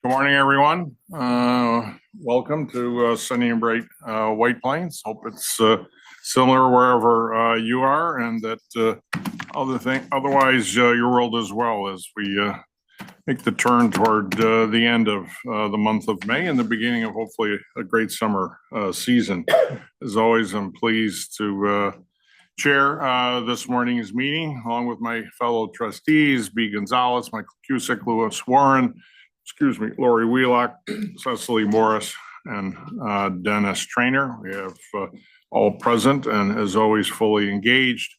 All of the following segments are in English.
Good morning, everyone. Welcome to sunny and bright White Plains. Hope it's similar wherever you are, and that otherwise your world as well, as we make the turn toward the end of the month of May and the beginning of hopefully a great summer season. As always, I'm pleased to chair this morning's meeting along with my fellow trustees, B. Gonzalez, Michael Cusick, Lewis Warren, Laurie Wheelock, Cecily Morris, and Dennis Trainor. We have all present and, as always, fully engaged.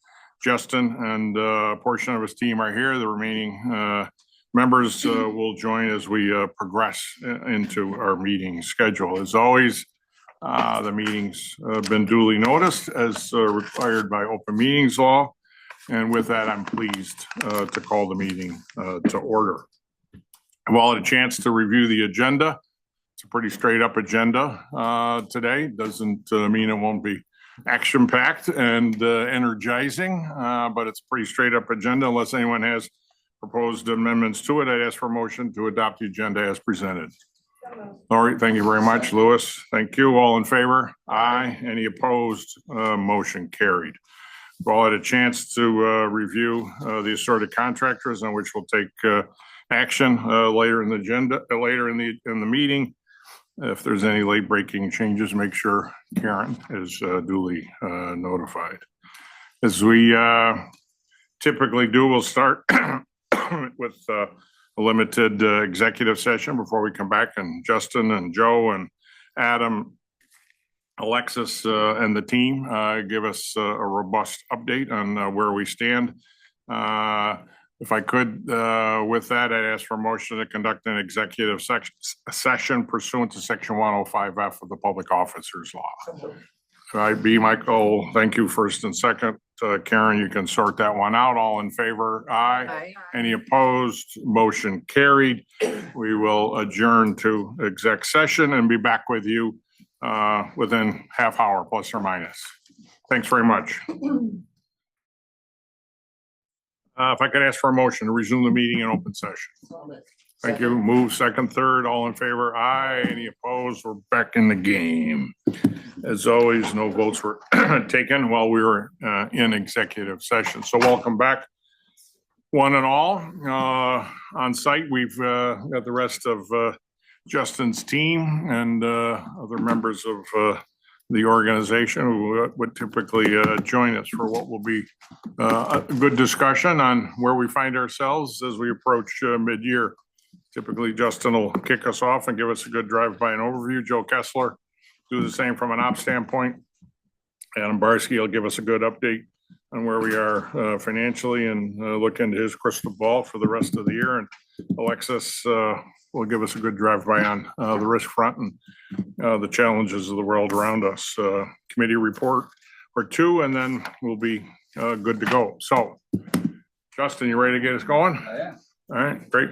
Justin and a portion of his team are here. The remaining members will join as we progress into our meeting schedule. As always, the meetings have been duly noticed as required by open meetings law. And with that, I'm pleased to call the meeting to order. I've all had a chance to review the agenda. It's a pretty straight up agenda today. Doesn't mean it won't be action packed and energizing, but it's a pretty straight up agenda. Unless anyone has proposed amendments to it, I'd ask for a motion to adopt the agenda as presented. Laurie, thank you very much. Lewis, thank you. All in favor? Aye. Any opposed? Motion carried. We've all had a chance to review the assorted contractors on which we'll take action later in the agenda, later in the meeting. If there's any late breaking changes, make sure Karen is duly notified. As we typically do, we'll start with a limited executive session before we come back, and Justin and Joe and Adam, Alexis and the team give us a robust update on where we stand. If I could, with that, I'd ask for a motion to conduct an executive session pursuant to Section 105F of the Public Officers Law. All right, B. Michael, thank you first and second. Karen, you can sort that one out. All in favor? Aye. Aye. Any opposed? Motion carried. We will adjourn to exec session and be back with you within half hour plus or minus. Thanks very much. If I could ask for a motion to resume the meeting in open session. Thank you. Move second, third. All in favor? Aye. Any opposed? We're back in the game. As always, no votes were taken while we were in executive session. So welcome back, one and all. On site, we've got the rest of Justin's team and other members of the organization who would typically join us for what will be a good discussion on where we find ourselves as we approach mid-year. Typically, Justin will kick us off and give us a good drive-by and overview. Joe Kessler do the same from an ops standpoint. Adam Barsky will give us a good update on where we are financially and look into his crystal ball for the rest of the year. And Alexis will give us a good drive-by on the risk front and the challenges of the world around us. Committee report or two, and then we'll be good to go. So, Justin, you ready to get us going? Yeah. All right, great.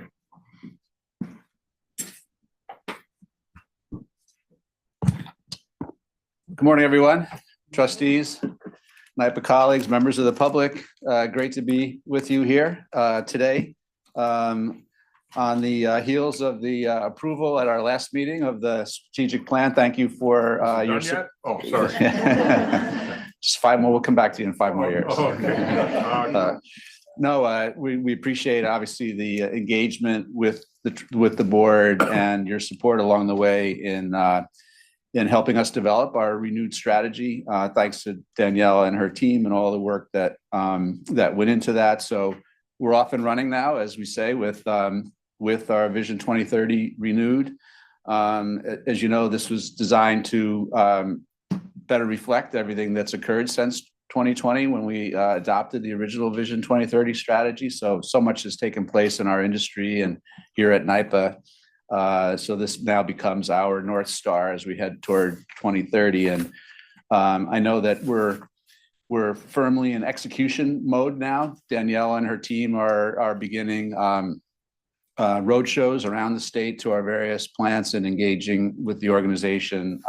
Good morning, everyone. Trustees, NYPA colleagues, members of the public. Great to be with you here today. On the heels of the approval at our last meeting of the strategic plan. Thank you for your support. Oh, sorry. Just 5 more. We'll come back to you in 5 more years. Oh, okay. No, we appreciate obviously the engagement with the board and your support along the way in helping us develop our renewed strategy. Thanks to Danielle and her team and all the work that went into that. So we're off and running now, as we say, with our Vision 2030 renewed. As you know, this was designed to better reflect everything that's occurred since 2020 when we adopted the original Vision 2030 strategy. So much has taken place in our industry and here at NYPA. So this now becomes our North Star as we head toward 2030. And I know that we're firmly in execution mode now. Danielle and her team are beginning road shows around the state to our various plants and engaging with the organization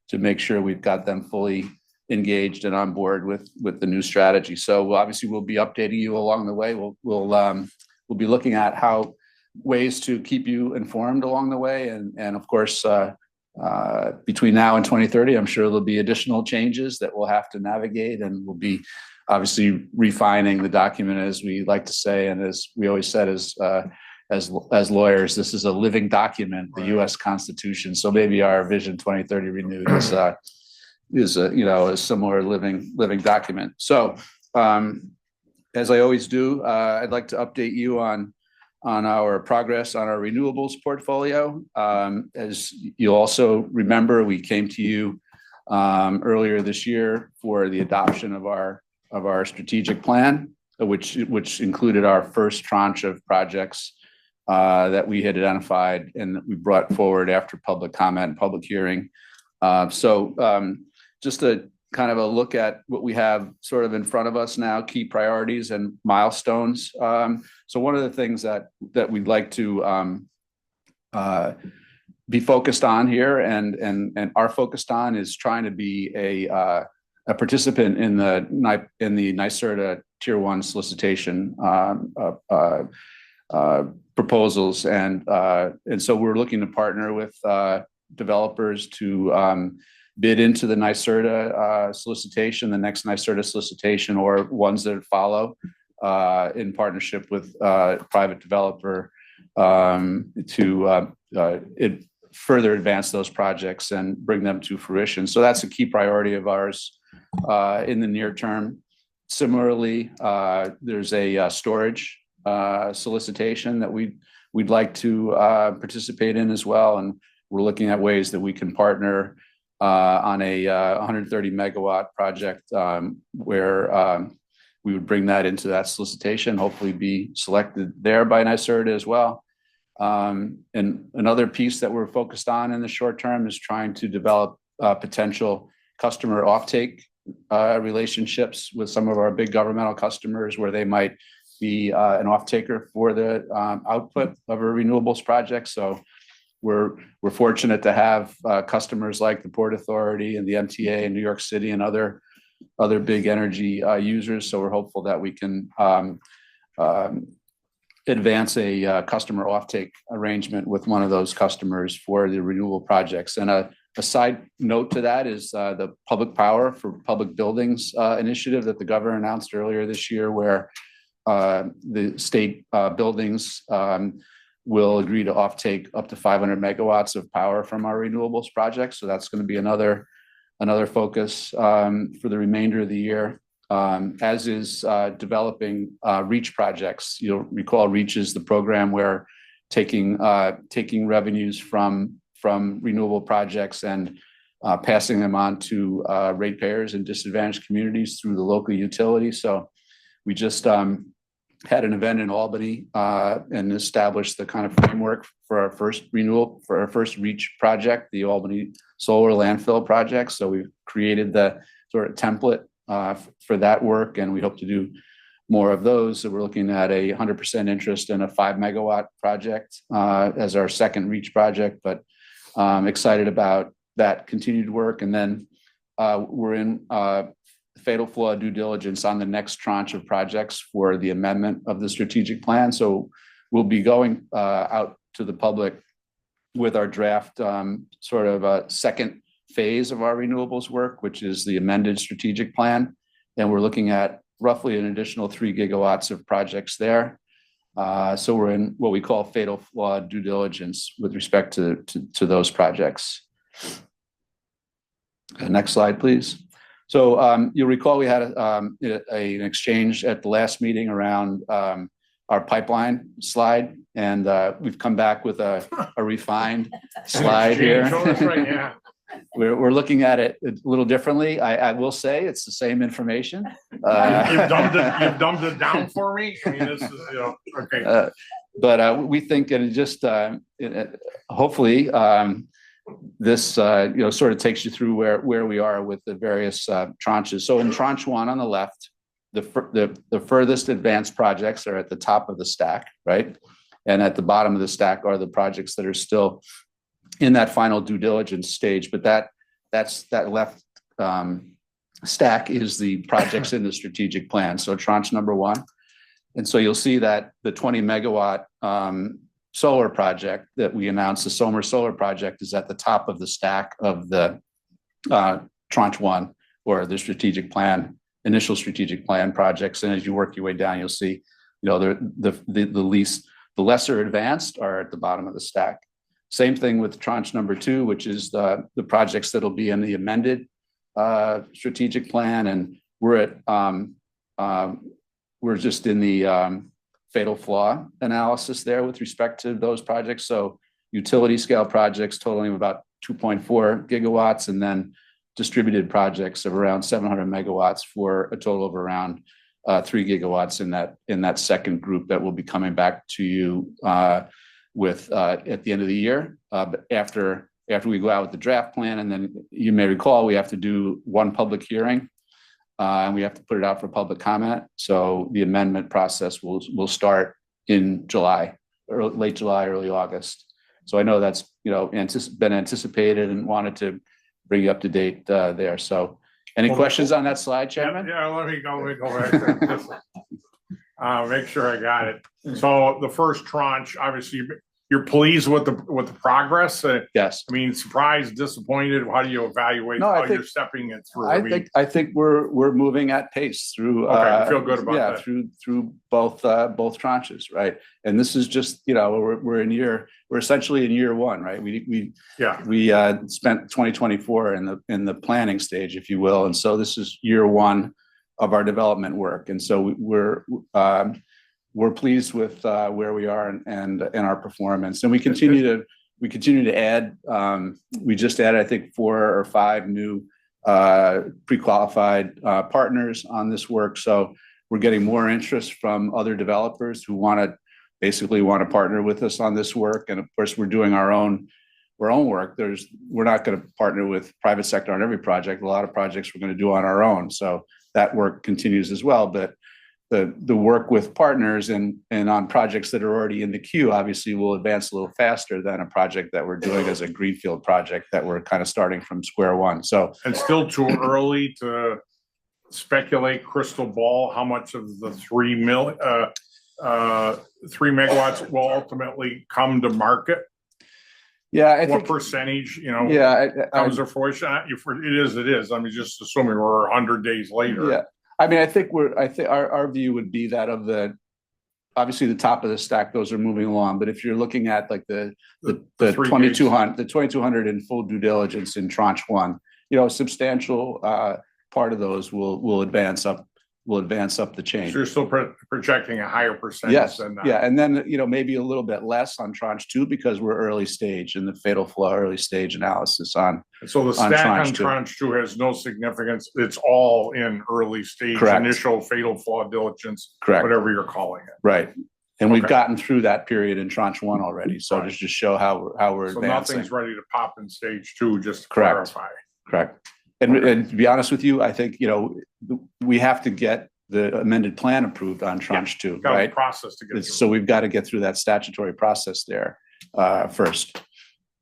to make sure we've got them fully engaged and on board with the new strategy. So obviously we'll be updating you along the way. We'll be looking at how ways to keep you informed along the way. And of course, between now and 2030, I'm sure there'll be additional changes that we'll have to navigate, and we'll be obviously refining the document, as we like to say, and as we always said, as lawyers, this is a living document, the U.S. Constitution. So maybe our Vision 2030 Renewed is a similar living document. So as I always do, I'd like to update you on our progress on our renewables portfolio. As you also remember, we came to you earlier this year for the adoption of our strategic plan, which included our first tranche of projects that we had identified and that we brought forward after public comment and public hearing. So just a kind of a look at what we have sort of in front of us now, key priorities and milestones. So one of the things that we'd like to be focused on here and are focused on is trying to be a participant in the NYSERDA Tier 1 solicitation proposals, and so we're looking to partner with developers to bid into the NYSERDA solicitation, the next NYSERDA solicitation, or ones that follow in partnership with private developer to further advance those projects and bring them to fruition. So that's a key priority of ours in the near term. Similarly, there's a storage solicitation that we'd like to participate in as well, and we're looking at ways that we can partner on a 130 megawatt project where we would bring that into that solicitation, hopefully be selected there by NYSERDA as well. And another piece that we're focused on in the short term is trying to develop potential customer offtake relationships with some of our big governmental customers, where they might be an off-taker for the output of a renewables project. So we're fortunate to have customers like the Port Authority and the MTA in New York City and other big energy users. So we're hopeful that we can advance a customer offtake arrangement with one of those customers for the renewable projects. And a side note to that is the Public Power for Public Buildings initiative that the governor announced earlier this year, where the state buildings will agree to offtake up to 500 megawatts of power from our renewables projects. So that's going to be another focus for the remainder of the year, as is developing REACH projects. You'll recall REACH is the program where taking revenues from renewable projects and passing them on to ratepayers in disadvantaged communities through the local utility. So we just had an event in Albany and established the kind of framework for our first REACH project, the Albany Solar Landfill project. So we've created the sort of template for that work, and we hope to do more of those. So we're looking at 100% interest in a 5 megawatt project as our second REACH project, but excited about that continued work. And then we're in fatal flaw due diligence on the next tranche of projects for the amendment of the strategic plan. So we'll be going out to the public with our draft sort of a second phase of our renewables work, which is the amended strategic plan. And we're looking at roughly an additional 3 gigawatts of projects there. So we're in what we call fatal flaw due diligence with respect to those projects. Next slide, please. So you'll recall we had an exchange at the last meeting around our pipeline slide, and we've come back with a refined slide here. We're looking at it a little differently. I will say it's the same information. You've dumbed it down for me. I mean, this is okay. But we think, and just hopefully this sort of takes you through where we are with the various tranches. So in tranche one on the left, the furthest advanced projects are at the top of the stack, right? And at the bottom of the stack are the projects that are still in that final due diligence stage. But that left stack is the projects in the strategic plan. So tranche number one. And so you'll see that the 20 megawatt solar project that we announced, the Somers Solar Project, is at the top of the stack of the tranche one, or the strategic plan, initial strategic plan projects. And as you work your way down, you'll see, the lesser advanced are at the bottom of the stack. Same thing with tranche number 2, which is the projects that'll be in the amended strategic plan. And we're just in the fatal flaw analysis there with respect to those projects. So utility scale projects totaling about 2.4 gigawatts, and then distributed projects of around 700 megawatts for a total of around 3 gigawatts in that second group that will be coming back to you with at the end of the year. But after we go out with the draft plan, and then you may recall, we have to do one public hearing, and we have to put it out for public comment. So the amendment process will start in July, or late July, early August. So I know that's been anticipated, and wanted to bring you up to date there. So any questions on that slide, Chairman? Yeah, let me go back there. Make sure I got it. So the first tranche, obviously, you're pleased with the progress. Yes. I mean, surprised, disappointed. How do you evaluate how you're stepping it through? I think we're moving at pace through. Okay, feel good about that. Through both tranches, right? And this is just we're essentially in year one, right? We spent 2024 in the planning stage, if you will, and so this is year one of our development work, and so we're pleased with where we are and our performance, and we continue to add. We just added, I think, 4 or 5 new pre-qualified partners on this work. So we're getting more interest from other developers who want to partner with us on this work. And of course, we're doing our own work. We're not going to partner with private sector on every project. A lot of projects we're going to do on our own. So that work continues as well. But the work with partners and on projects that are already in the queue obviously will advance a little faster than a project that we're doing as a greenfield project that we're kind of starting from square one. So it's still too early to speculate crystal ball how much of the 3 megawatts will ultimately come to market. Yeah, I think what percentage, comes to fruition? It is. I mean, just assuming we're 100 days later. Yeah. I mean, I think our view would be that of obviously the top of the stack, those are moving along. But if you're looking at like the 2,200 in full due diligence in tranche 1, a substantial part of those will advance up the chain. So you're still projecting a higher percentage than that. Yeah, and then maybe a little bit less on tranche 2 because we're early stage in the fatal flaw early stage analysis on. So the stack on tranche 2 has no significance. It's all in early stage. Correct. Initial fatal flaw diligence. Correct. Whatever you're calling it. Right. And we've gotten through that period in tranche 1 already. So just to show how we're so advancing. Nothing's ready to pop in stage 2. Just to Correct. clarify. Correct. And to be honest with you, I think we have to get the amended plan approved on tranche 2, right? Process to get through. So we've got to get through that statutory process there first.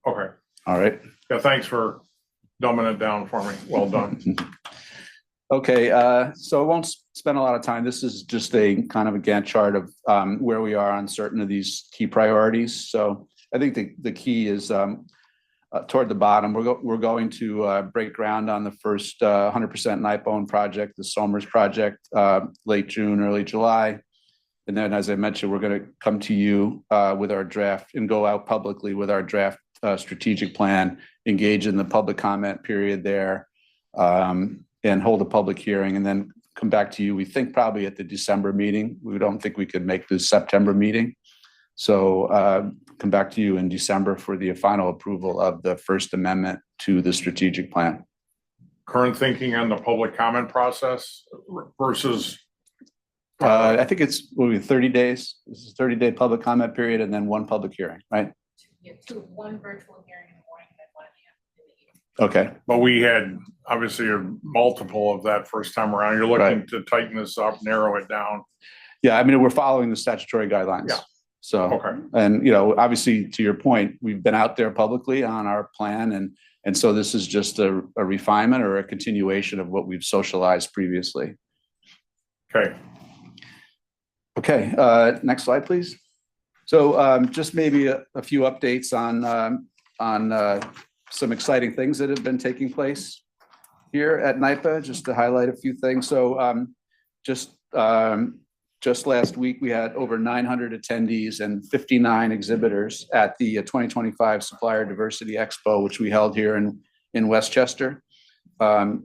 Okay. All right. Yeah. Thanks for dumbing it down for me. Well done. Okay. So I won't spend a lot of time. This is just a kind of a Gantt chart of where we are on certain of these key priorities. So I think the key is toward the bottom. We're going to break ground on the first 100% NYPA owned project, the Somers project, late June, early July. And then, as I mentioned, we're going to come to you with our draft and go out publicly with our draft strategic plan, engage in the public comment period there, and hold a public hearing, and then come back to you. We think probably at the December meeting. We don't think we could make the September meeting. So come back to you in December for the final approval of the first amendment to the strategic plan. Current thinking on the public comment process versus? I think it's 30 days. This is a 30-day public comment period and then one public hearing, right? Yeah, one virtual hearing in the morning and then one in the afternoon. Okay. But we had obviously a multiple of that first time around. You're looking to tighten this up, narrow it down. Yeah, I mean, we're following the statutory guidelines. Yeah. So, okay. And, obviously, to your point, we've been out there publicly on our plan. And so this is just a refinement or a continuation of what we've socialized previously. Okay. Okay. Next slide, please. So just maybe a few updates on some exciting things that have been taking place here at NYPA, just to highlight a few things. So just last week, we had over 900 attendees and 59 exhibitors at the 2025 Supplier Diversity Expo, which we held here in Westchester.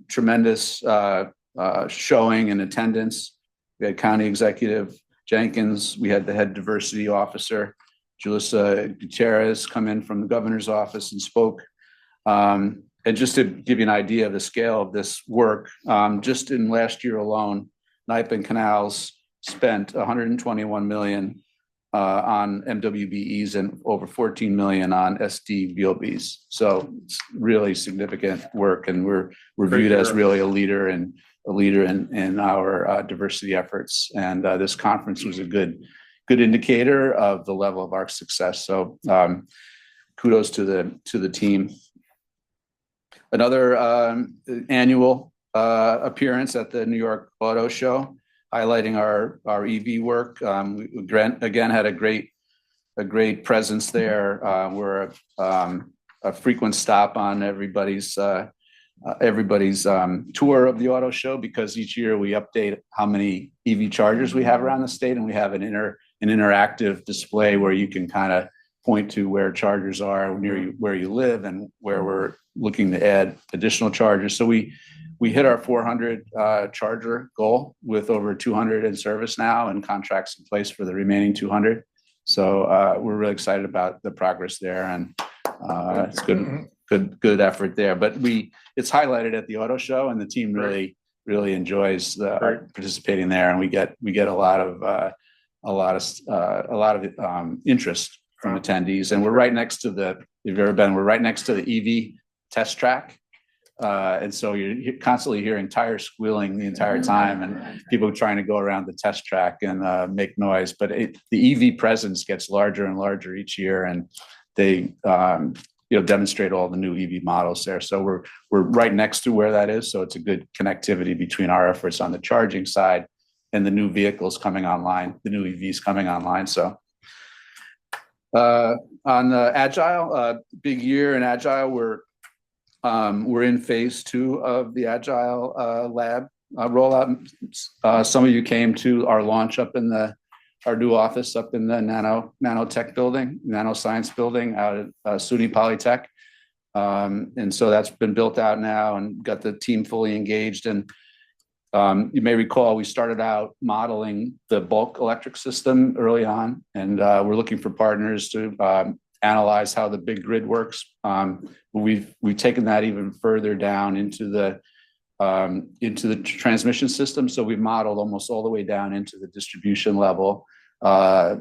Tremendous showing and attendance. We had County Executive Jenkins, we had the head diversity officer, Julissa Gutierrez, come in from the governor's office and spoke. And just to give you an idea of the scale of this work, just in last year alone, NYPA and Canals spent 121 million on MWBEs and over 14 million on SDVOBs. So it's really significant work, and we're viewed as really a leader in our diversity efforts. And this conference was a good indicator of the level of our success. So kudos to the team. Another annual appearance at the New York Auto Show, highlighting our EV work. We again had a great presence there. We're a frequent stop on everybody's tour of the auto show, because each year we update how many EV chargers we have around the state, and we have an interactive display where you can kind of point to where chargers are near you, where you live, and where we're looking to add additional chargers. So we hit our 400 charger goal with over 200 in service now and contracts in place for the remaining 200. So we're really excited about the progress there, and it's good effort there. But it's highlighted at the auto show, and the team really enjoys participating there, and we get a lot of interest from attendees. And we're right next to we're right next to the EV test track. And so you're constantly hearing tires squealing the entire time, and people trying to go around the test track and make noise. But the EV presence gets larger and larger each year, and they demonstrate all the new EV models there. So we're right next to where that is. So it's a good connectivity between our efforts on the charging side and the new vehicles coming online, the new EVs coming online. So on the Agile, big year in Agile, we're in phase 2 of the Agile lab rollout. Some of you came to our launch up in our new office up in the nanotech building, nanoscience building out at SUNY Polytech. And so that's been built out now and got the team fully engaged. And you may recall we started out modeling the bulk electric system early on, and we're looking for partners to analyze how the big grid works. We've taken that even further down into the transmission system. So we've modeled almost all the way down into the distribution level,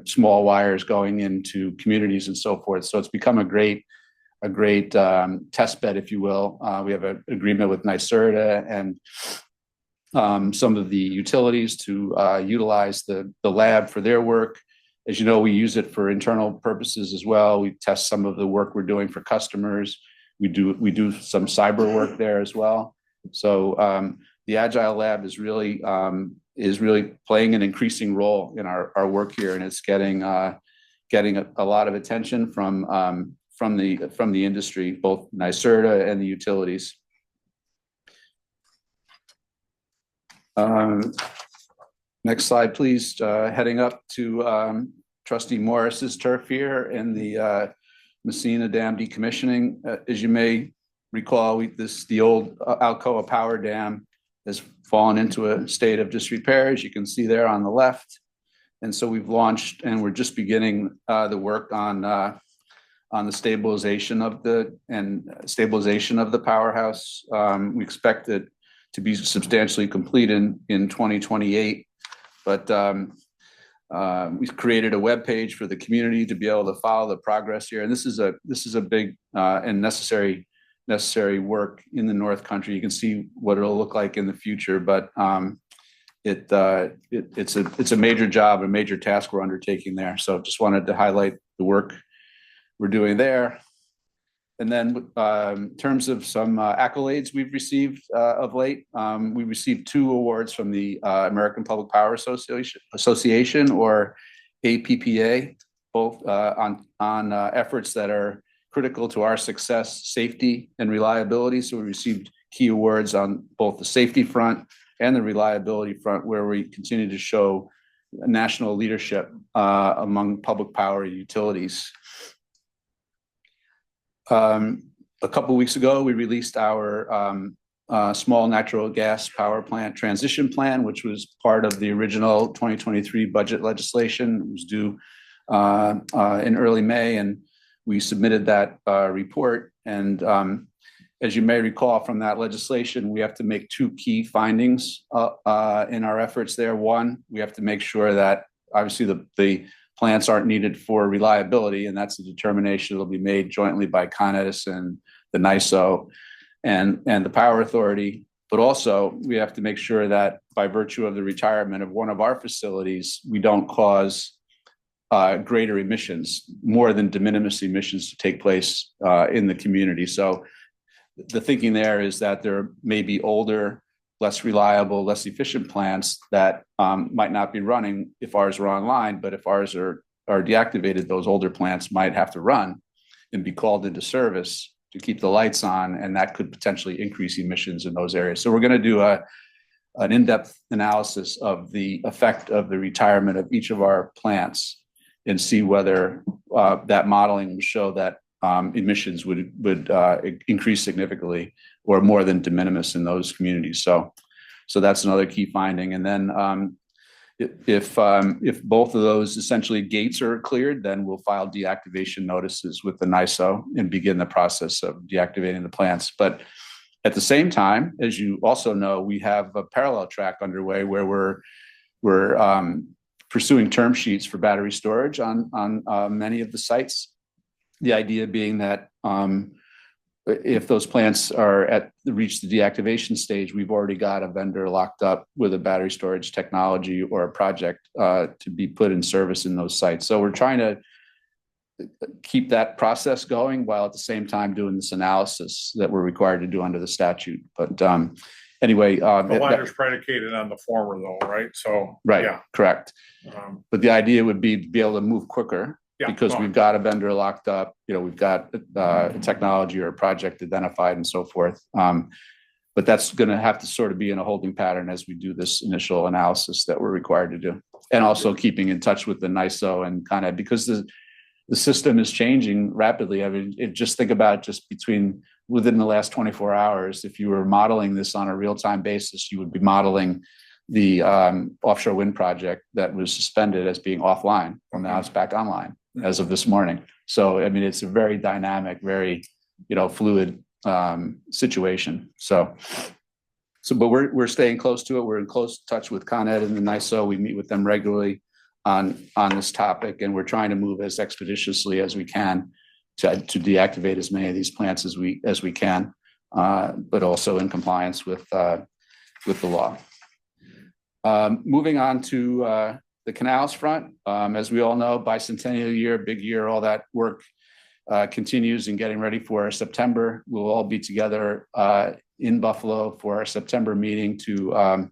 small wires going into communities and so forth. So it's become a great test bed, if you will. We have an agreement with NYSERDA and some of the utilities to utilize the lab for their work. As you know, we use it for internal purposes as well. We test some of the work we're doing for customers. We do some cyber work there as well. So the Agile Lab is really playing an increasing role in our work here, and it's getting a lot of attention from the industry, both NYSERDA and the utilities. Next slide, please. Heading up to Trustee Morris's turf here in the Messina Dam decommissioning. As you may recall, the old Alcoa Power Dam has fallen into a state of disrepair, as you can see there on the left. And so we've launched, and we're just beginning the work on the stabilization of the powerhouse. We expect it to be substantially complete in 2028. But we've created a web page for the community to be able to follow the progress here. And this is a big and necessary work in the North Country. You can see what it'll look like in the future, but it's a major job, a major task we're undertaking there. So just wanted to highlight the work we're doing there. And then in terms of some accolades we've received of late, we received 2 awards from the American Public Power Association, or APPA. both on efforts that are critical to our success, safety and reliability. So we received key awards on both the safety front and the reliability front, where we continue to show national leadership among public power utilities. A couple of weeks ago, we released our small natural gas power plant transition plan, which was part of the original 2023 budget legislation. It was due in early May, and we submitted that report. And as you may recall from that legislation, we have to make two key findings in our efforts there. One, we have to make sure that obviously the plants aren't needed for reliability, and that's a determination that'll be made jointly by Con Edison, the NYSO, and the Power Authority. But also, we have to make sure that by virtue of the retirement of one of our facilities, we don't cause greater emissions, more than de minimis emissions to take place in the community. So the thinking there is that there may be older, less reliable, less efficient plants that might not be running if ours are online, but if ours are deactivated, those older plants might have to run and be called into service to keep the lights on, and that could potentially increase emissions in those areas. So we're going to do an in-depth analysis of the effect of the retirement of each of our plants and see whether that modeling will show that emissions would increase significantly or more than de minimis in those communities. So that's another key finding. And then if both of those essentially gates are cleared, then we'll file deactivation notices with the NYSO and begin the process of deactivating the plants. But at the same time, as you also know, we have a parallel track underway where we're pursuing term sheets for battery storage on many of the sites. The idea being that if those plants reach the deactivation stage, we've already got a vendor locked up with a battery storage technology or a project to be put in service in those sites. So we're trying to keep that process going while at the same time doing this analysis that we're required to do under the statute. But anyway, The latter's predicated on the former though, right? So. right, Yeah. correct. But the idea would be to be able to move quicker. Yeah, because we've got a vendor locked up, we've got a technology or a project identified and so forth. But that's going to have to sort of be in a holding pattern as we do this initial analysis that we're required to do. And also keeping in touch with the NYSO and kind of because the system is changing rapidly. I mean, just think about just within the last 24 hours, if you were modeling this on a real-time basis, you would be modeling the offshore wind project that was suspended as being offline, and now it's back online as of this morning. So, I mean, it's a very dynamic, very, fluid situation. So, but we're staying close to it. We're in close touch with Con Ed and the NYSO. We meet with them regularly on this topic, and we're trying to move as expeditiously as we can to deactivate as many of these plants as we can, but also in compliance with the law. Moving on to the canals front, as we all know, bicentennial year, big year, all that work continues and getting ready for September. We'll all be together in Buffalo for our September meeting to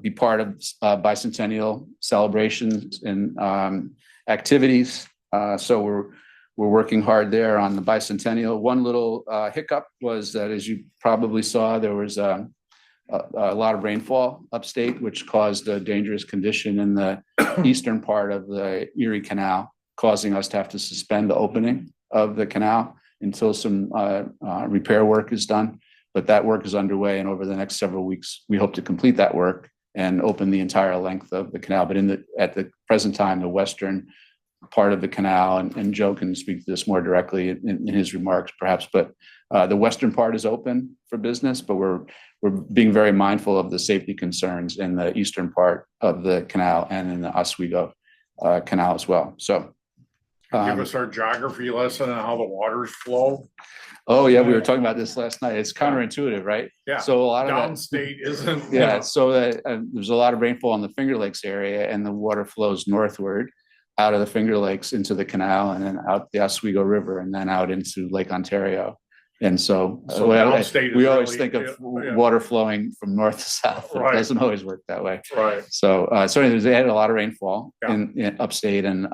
be part of bicentennial celebrations and activities. So we're working hard there on the bicentennial. One little hiccup was that, as you probably saw, there was a lot of rainfall upstate, which caused a dangerous condition in the eastern part of the Erie Canal, causing us to have to suspend the opening of the canal until some repair work is done. But that work is underway, and over the next several weeks, we hope to complete that work and open the entire length of the canal. But at the present time, the western part of the canal, and Joe can speak to this more directly in his remarks, perhaps, but the western part is open for business, but we're being very mindful of the safety concerns in the eastern part of the canal and in the Oswego Canal as well. So give us our geography lesson on how the waters flow. Oh yeah, we were talking about this last night. It's counterintuitive, right? Yeah. So a lot of downstate isn't. Yeah. So there's a lot of rainfall in the Finger Lakes area, and the water flows northward out of the Finger Lakes into the canal, and then out the Oswego River, and then out into Lake Ontario. And so we always think of water flowing from north to south. Right. It doesn't always work that way. Right. So anyway, they had a lot of rainfall in upstate, and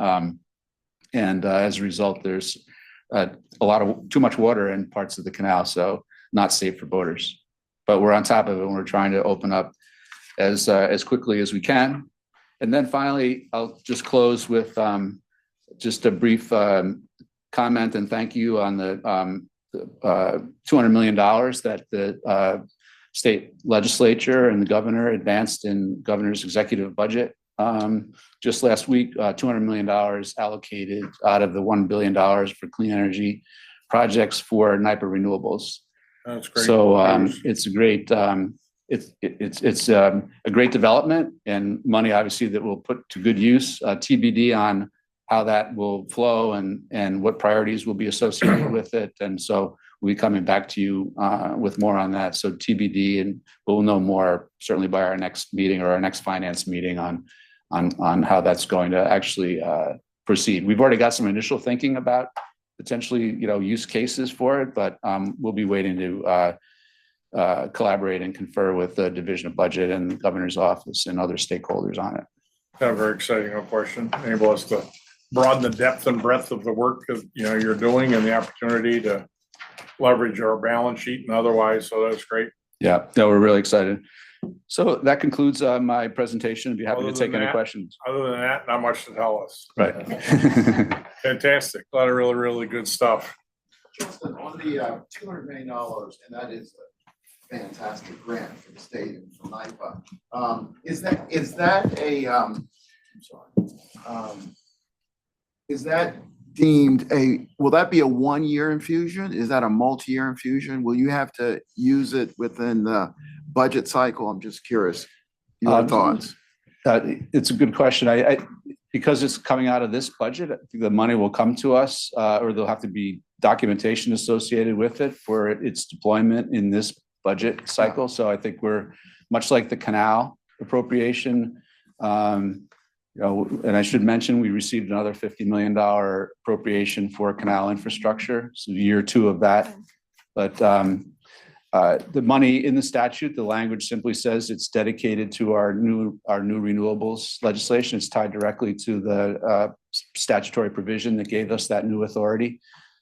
And as a result, there's too much water in parts of the canal, so not safe for boaters. But we're on top of it, and we're trying to open up as quickly as we can. And then finally, I'll just close with just a brief comment and thank you on the $200 million that the state legislature and the governor advanced in governor's executive budget. Just last week, $200 million allocated out of the $1 billion for clean energy projects for NYPA renewables. That's great. So it's a great it's a great development and money obviously that we'll put to good use. TBD on how that will flow and what priorities will be associated with it. And so we'll be coming back to you with more on that. So TBD, and we'll know more certainly by our next meeting or our next finance meeting on how that's going to actually proceed. We've already got some initial thinking about potentially, use cases for it, but we'll be waiting to collaborate and confer with the Division of Budget and the Governor's Office and other stakeholders on it. Yeah, very exciting, no question. Enable us to broaden the depth and breadth of the work that you're doing and the opportunity to leverage our balance sheet and otherwise. So that's great. Yeah, no, we're really excited. So that concludes my presentation. I'd be happy to take any questions. Other than that, not much to tell us. Right. Fantastic. A lot of really, really good stuff. Justin, on the $200 million, and that is a fantastic grant for the state and for NYPA. Is that a, I'm sorry, is that deemed will that be a 1-year infusion? Is that a multi-year infusion? Will you have to use it within the budget cycle? I'm just curious. Your thoughts? It's a good question. I because it's coming out of this budget, I think the money will come to us, or there'll have to be documentation associated with it for its deployment in this budget cycle. So I think we're much like the Canal appropriation. And I should mention, we received another $50 million appropriation for canal infrastructure. So year 2 of that. But the money in the statute, the language simply says it's dedicated to our new renewables legislation. It's tied directly to the statutory provision that gave us that new authority.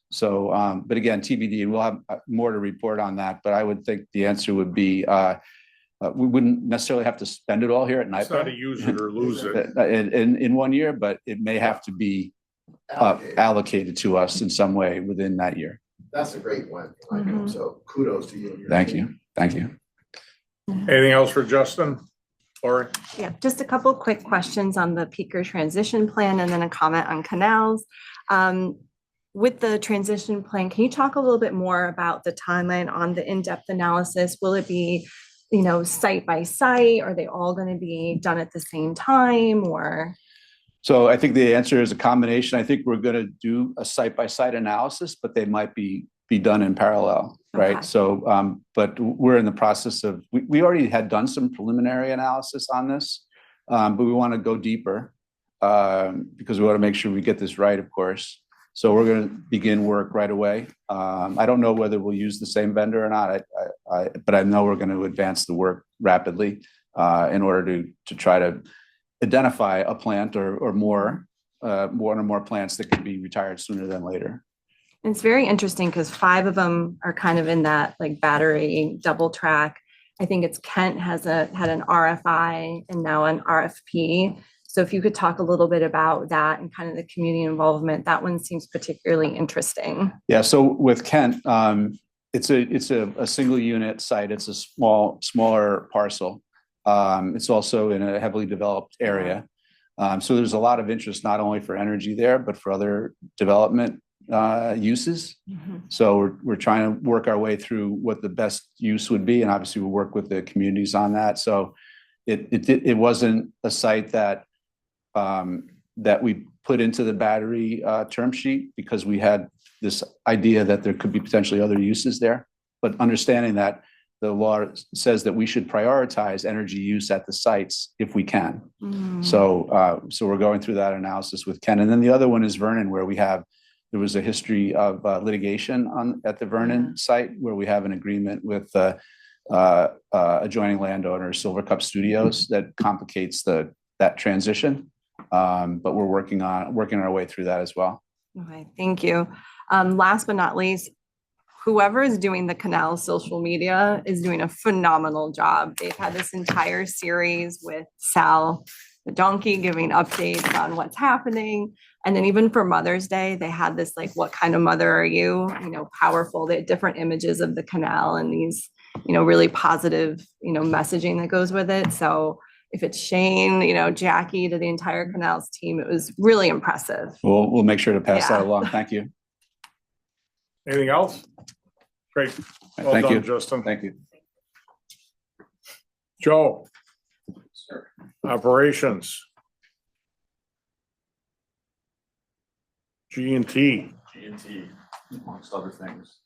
So, but again, TBD, and we'll have more to report on that. But I would think the answer would be we wouldn't necessarily have to spend it all here at NYPA. It's not a use it or lose it. In 1 year, but it may have to be allocated to us in some way within that year. That's a great one. So kudos to you. And your Thank team. you. Thank you. Anything else for Justin? Laurie? Yeah, just a couple quick questions on the peaker transition plan and then a comment on canals. With the transition plan, can you talk a little bit more about the timeline on the in-depth analysis? Will it be, site by site? Are they all going to be done at the same time or? So I think the answer is a combination. I think we're going to do a site-by-site analysis, but they might be done in parallel, right? Okay. So, but we're in the process of, we already had done some preliminary analysis on this, but we want to go deeper because we want to make sure we get this right, of course. So we're going to begin work right away. I don't know whether we'll use the same vendor or not, but I know we're going to advance the work rapidly in order to try to identify a plant or more, one or more plants that could be retired sooner than later. It's very interesting because 5 of them are kind of in that like battery double track. I think it's Kent had an RFI and now an RFP. So if you could talk a little bit about that and kind of the community involvement, that one seems particularly interesting. Yeah. So with Kent, it's a single unit site. It's a smaller parcel. It's also in a heavily developed area. So there's a lot of interest, not only for energy there, but for other development uses. Mm-hmm. So we're trying to work our way through what the best use would be. And obviously we'll work with the communities on that. So it wasn't a site that we put into the battery term sheet because we had this idea that there could be potentially other uses there, but understanding that the law says that we should prioritize energy use at the sites if we can. Mm. So we're going through that analysis with Ken. And then the other one is Vernon, where there was a history of litigation at the Vernon site where we have an agreement with adjoining landowner Silver Cup Studios that complicates that transition. But we're working our way through that as well. Okay, thank you. Last but not least, whoever is doing the Canal social media is doing a phenomenal job. They've had this entire series with Sal, the donkey, giving updates on what's happening. And then even for Mother's Day, they had this like, what kind of mother are you? You know, powerful. They had different images of the canal and these, you know, really positive, you know, messaging that goes with it. So if it's Shane, you know, Jackie, to the entire Canals team, it was really impressive. We'll make sure to pass that Yeah. along. Thank you. Anything else? Great. Well Thank done, you. Justin. Thank you. Joe. Operations. G&T, G&T, amongst other things.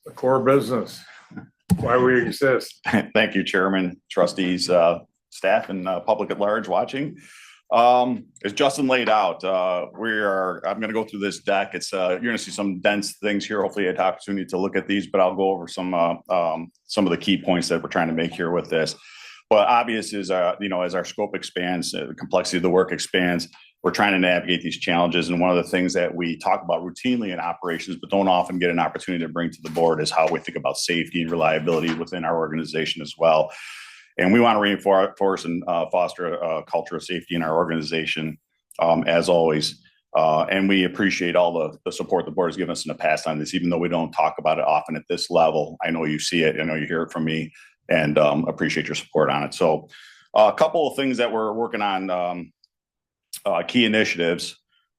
the core business. Why we exist. Thank you, Chairman, trustees, staff, and public at large watching. As Justin laid out, I'm going to go through this deck. You're going to see some dense things here. Hopefully, I had the opportunity to look at these, but I'll go over some of the key points that we're trying to make here with this. But obvious is, as our scope expands, the complexity of the work expands, we're trying to navigate these challenges. And one of the things that we talk about routinely in operations, but don't often get an opportunity to bring to the board, is how we think about safety and reliability within our organization as well. And we want to reinforce and foster a culture of safety in our organization, as always. And we appreciate all the support the board has given us in the past on this, even though we don't talk about it often at this level. I know you see it, I know you hear it from me, and appreciate your support on it. So a couple of things that we're working on, key initiatives.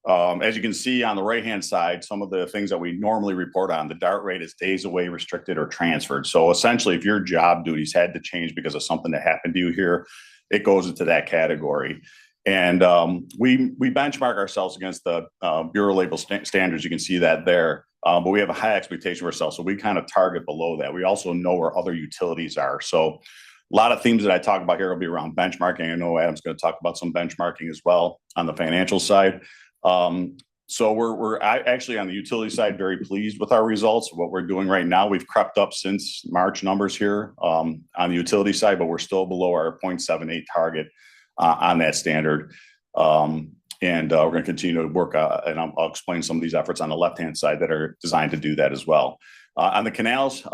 As you can see on the right-hand side, some of the things that we normally report on, the DART rate is days away, restricted, or transferred. So essentially, if your job duties had to change because of something that happened to you here, it goes into that category. And we benchmark ourselves against the Bureau label standards. You can see that there. But we have a high expectation of ourselves. So we kind of target below that. We also know where other utilities are. So a lot of themes that I talk about here will be around benchmarking. I know Adam's going to talk about some benchmarking as well on the financial side. So we're actually on the utility side very pleased with our results. What we're doing right now, we've crept up since March numbers here on the utility side, but we're still below our 0.78 target on that standard. And we're going to continue to work, and I'll explain some of these efforts on the left-hand side that are designed to do that as well. On the canals,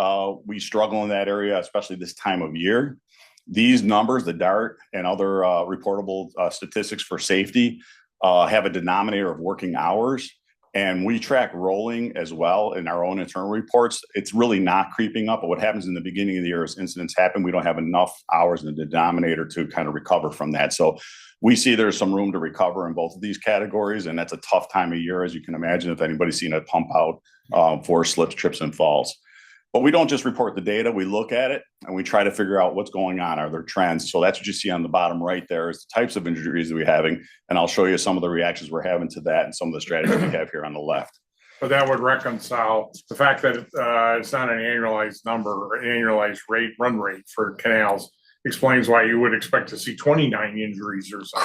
we struggle in that area, especially this time of year. These numbers, the DART and other reportable statistics for safety, have a denominator of working hours, and we track rolling as well in our own internal reports. It's really not creeping up, but what happens in the beginning of the year is incidents happen. We don't have enough hours in the denominator to kind of recover from that. So we see there's some room to recover in both of these categories, and that's a tough time of year, as you can imagine, if anybody's seen a pump out for slips, trips, and falls. But we don't just report the data, we look at it and we try to figure out what's going on. Are there trends? So that's what you see on the bottom right there is the types of injuries that we're having. And I'll show you some of the reactions we're having to that and some of the strategies we have here on the left. But that would reconcile the fact that it's not an annualized number or annualized run rate for canals. Explains why you would expect to see 29 injuries or something.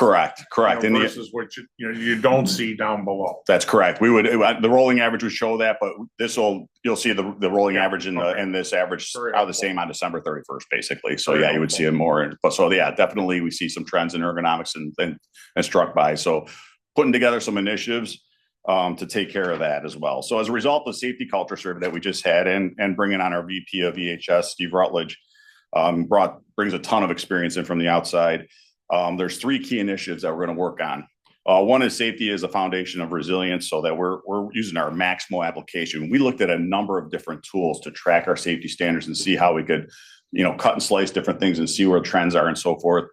Correct. You know, versus what you don't see down below. That's correct. We would the rolling average would show that, but you'll see the rolling average and this average are the same on December 31st, basically. So yeah, you would see it more. But so yeah, definitely we see some trends in ergonomics and struck by. So putting together some initiatives to take care of that as well. So as a result of the safety culture survey that we just had and bringing on our VP of EHS, Steve Rutledge, brings a ton of experience in from the outside. There's three key initiatives that we're going to work on. One is safety as a foundation of resilience, so that we're using our Maximo application. We looked at a number of different tools to track our safety standards and see how we could, cut and slice different things and see where trends are and so forth.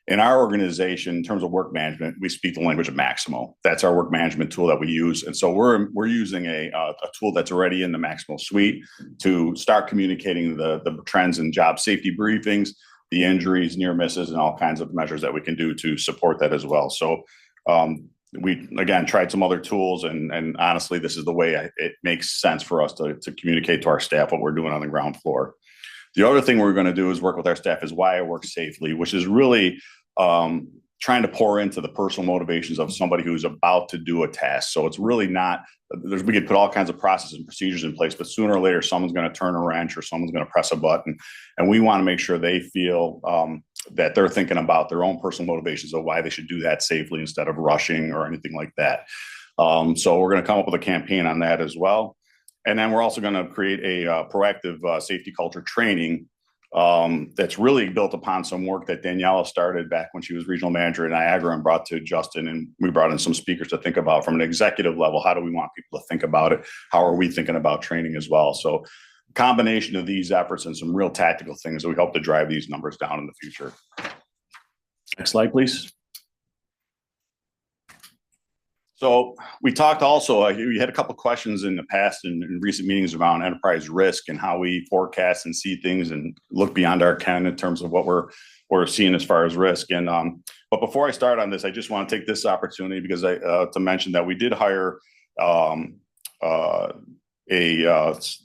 In our organization, in terms of work management, we speak the language of Maximo. That's our work management tool that we use. And so we're using a tool that's already in the Maximo suite to start communicating the trends in job safety briefings, the injuries, near misses, and all kinds of measures that we can do to support that as well. So we, again, tried some other tools, and honestly, this is the way it makes sense for us to communicate to our staff what we're doing on the ground floor. The other thing we're going to do is work with our staff is why I work safely, which is really trying to pour into the personal motivations of somebody who's about to do a task. So it's really not, we could put all kinds of processes and procedures in place, but sooner or later, someone's going to turn a wrench or someone's going to press a button. And we want to make sure they feel that they're thinking about their own personal motivations of why they should do that safely instead of rushing or anything like that. So we're going to come up with a campaign on that as well. And then we're also going to create a proactive safety culture training that's really built upon some work that Daniela started back when she was regional manager at Niagara and brought to Justin. And we brought in some speakers to think about from an executive level, how do we want people to think about it? How are we thinking about training as well? So combination of these efforts and some real tactical things that we hope to drive these numbers down in the future. Next slide, please. So we talked also, we had a couple of questions in the past and in recent meetings around enterprise risk and how we forecast and see things and look beyond our ken in terms of what we're seeing as far as risk. And but before I start on this, I just want to take this opportunity because to mention that we did hire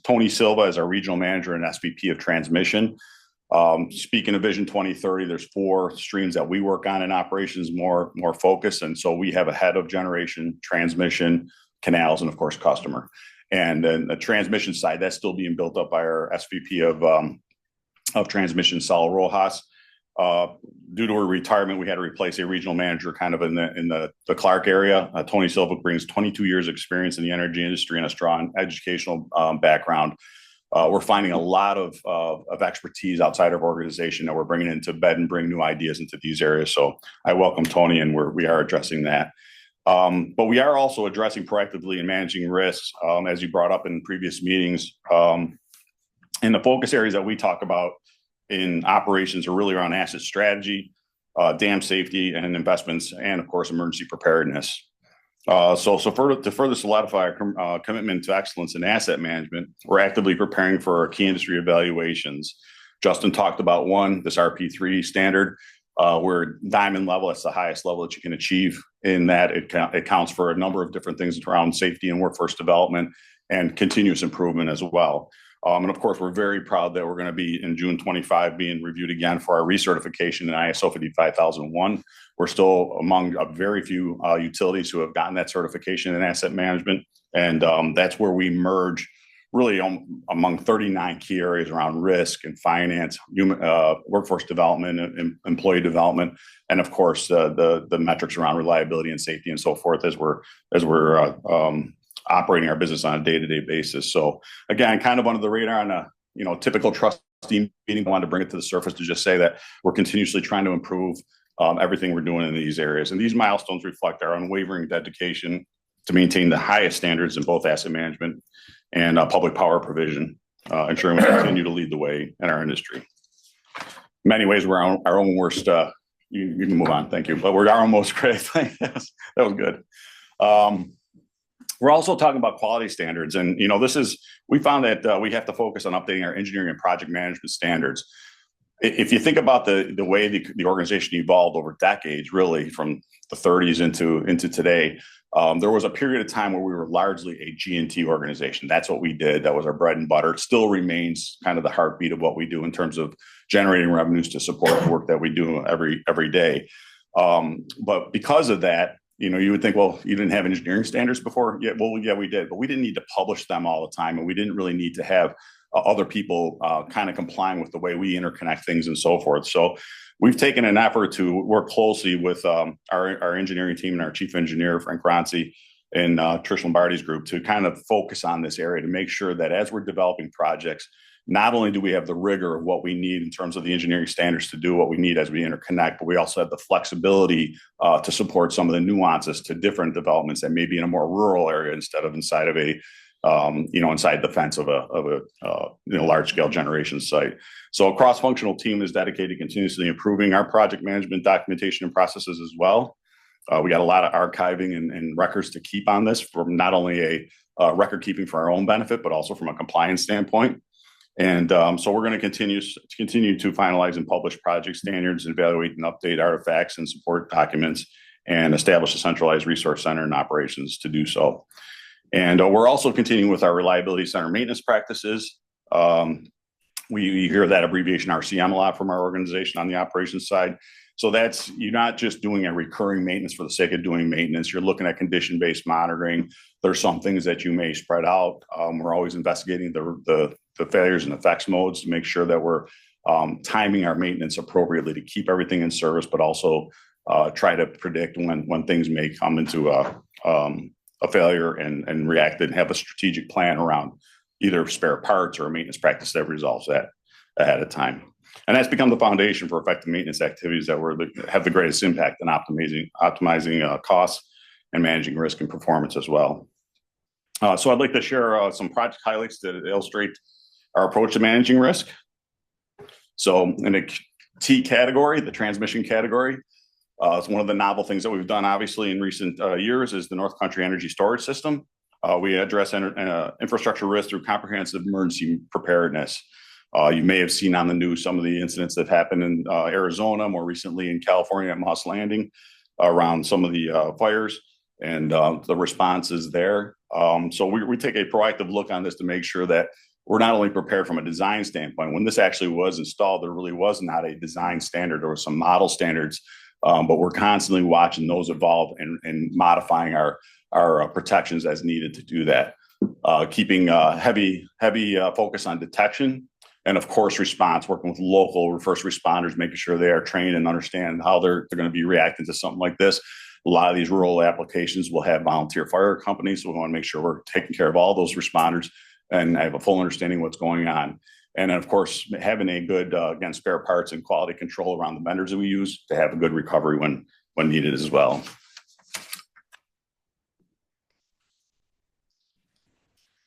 Tony Silva as our regional manager and SVP of transmission. Speaking of Vision 2030, there's 4 streams that we work on in operations, more focused. And so we have a head of generation, transmission, canals, and of course, customer. And then the transmission side, that's still being built up by our SVP of transmission, Sal Rojas. Due to her retirement, we had to replace a regional manager kind of in the Clark area. Tony Silva brings 22 years experience in the energy industry and a strong educational background. We're finding a lot of expertise outside of our organization that we're bringing into bed and bring new ideas into these areas. So I welcome Tony, and we are addressing that. But we are also addressing proactively and managing risks, as you brought up in previous meetings. And the focus areas that we talk about in operations are really around asset strategy, dam safety and investments, and of course, emergency preparedness. So to further solidify our commitment to excellence in asset management, we're actively preparing for our key industry evaluations. Justin talked about this RP3 standard. We're diamond level. It's the highest level that you can achieve in that. It counts for a number of different things around safety and workforce development and continuous improvement as well. And of course, we're very proud that we're going to be in June 25 being reviewed again for our recertification in ISO 55001. We're still among a very few utilities who have gotten that certification in asset management. And that's where we merge really among 39 key areas around risk and finance, human workforce development, and employee development, and of course the metrics around reliability and safety and so forth as we're operating our business on a day-to-day basis. So again, kind of under the radar on a typical trustee meeting, I wanted to bring it to the surface to just say that we're continuously trying to improve everything we're doing in these areas. And these milestones reflect our unwavering dedication to maintain the highest standards in both asset management and public power provision, ensuring we continue to lead the way in our industry. In many ways, we're our own worst, you can move on, thank you, but we're our own most critical thing. That was good. We're also talking about quality standards. And, we found that we have to focus on updating our engineering and project management standards. If you think about the way the organization evolved over decades, really from the 30s into today, there was a period of time where we were largely a G&T organization. That's what we did. That was our bread and butter. It still remains kind of the heartbeat of what we do in terms of generating revenues to support the work that we do every day. But because of that, you would think, well, you didn't have engineering standards before. Yeah, we did, but we didn't need to publish them all the time. And we didn't really need to have other people kind of complying with the way we interconnect things and so forth. So we've taken an effort to work closely with our engineering team and our chief engineer, Frank Ronci, and Trish Lombardi's group to kind of focus on this area to make sure that as we're developing projects, not only do we have the rigor of what we need in terms of the engineering standards to do what we need as we interconnect, but we also have the flexibility to support some of the nuances to different developments that may be in a more rural area instead of inside of inside the fence of a large scale generation site. So a cross-functional team is dedicated to continuously improving our project management documentation and processes as well. We got a lot of archiving and records to keep on this from not only a record keeping for our own benefit, but also from a compliance standpoint. And so we're going to continue to finalize and publish project standards, evaluate and update artifacts and support documents, and establish a centralized resource center and operations to do so. And we're also continuing with our reliability center maintenance practices. We hear that abbreviation RCM a lot from our organization on the operations side. So that's, you're not just doing a recurring maintenance for the sake of doing maintenance. You're looking at condition-based monitoring. There's some things that you may spread out. We're always investigating the failures and effects modes to make sure that we're timing our maintenance appropriately to keep everything in service, but also try to predict when things may come into a failure and react and have a strategic plan around either spare parts or a maintenance practice that resolves that ahead of time. And that's become the foundation for effective maintenance activities that have the greatest impact in optimizing costs and managing risk and performance as well. So I'd like to share some project highlights that illustrate our approach to managing risk. So in the T category, the transmission category, it's one of the novel things that we've done, obviously, in recent years is the North Country Energy Storage System. We address infrastructure risk through comprehensive emergency preparedness. You may have seen on the news some of the incidents that happened in Arizona, more recently in California at Moss Landing, around some of the fires and the responses there. So we take a proactive look on this to make sure that we're not only prepared from a design standpoint. When this actually was installed, there really was not a design standard or some model standards, but we're constantly watching those evolve and modifying our protections as needed to do that. Keeping heavy focus on detection and, of course, response, working with local first responders, making sure they are trained and understand how they're going to be reacting to something like this. A lot of these rural applications will have volunteer fire companies, so we want to make sure we're taking care of all those responders and have a full understanding of what's going on. And then, of course, having a good, again, spare parts and quality control around the vendors that we use to have a good recovery when needed as well.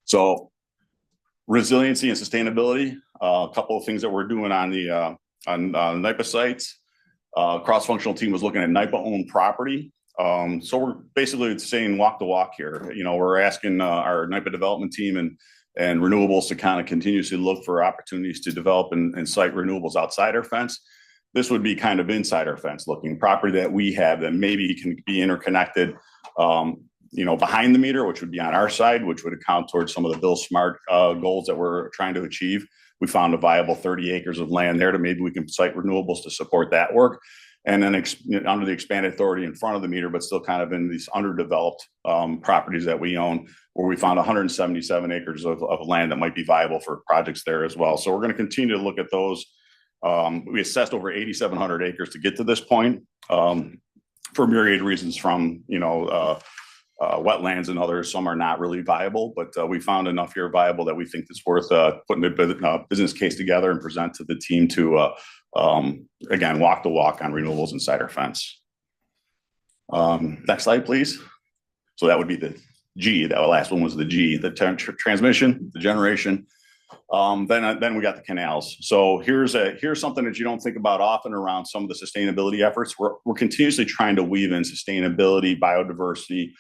So resiliency and sustainability, a couple of things that we're doing on the NYPA sites. Cross-functional team was looking at NYPA-owned property. So we're basically saying walk the walk here. You know, we're asking our NYPA development team and renewables to kind of continuously look for opportunities to develop and site renewables outside our fence. This would be kind of inside our fence looking property that we have that maybe can be interconnected, you know, behind the meter, which would be on our side, which would account towards some of the Bill Smart goals that we're trying to achieve. We found a viable 30 acres of land there to maybe we can site renewables to support that work. And then under the expanded authority in front of the meter, but still kind of in these underdeveloped properties that we own, where we found 177 acres of land that might be viable for projects there as well. So we're going to continue to look at those. We assessed over 8,700 acres to get to this point for myriad reasons, from, you know, wetlands and others. Some are not really viable, but we found enough here viable that we think it's worth putting a business case together and present to the team to again, walk the walk on renewables inside our fence. Next slide, please. So that would be the G. That last one was the G, the transmission, the generation. Then we got the canals. So here's something that you don't think about often around some of the sustainability efforts. We're continuously trying to weave in sustainability, biodiversity,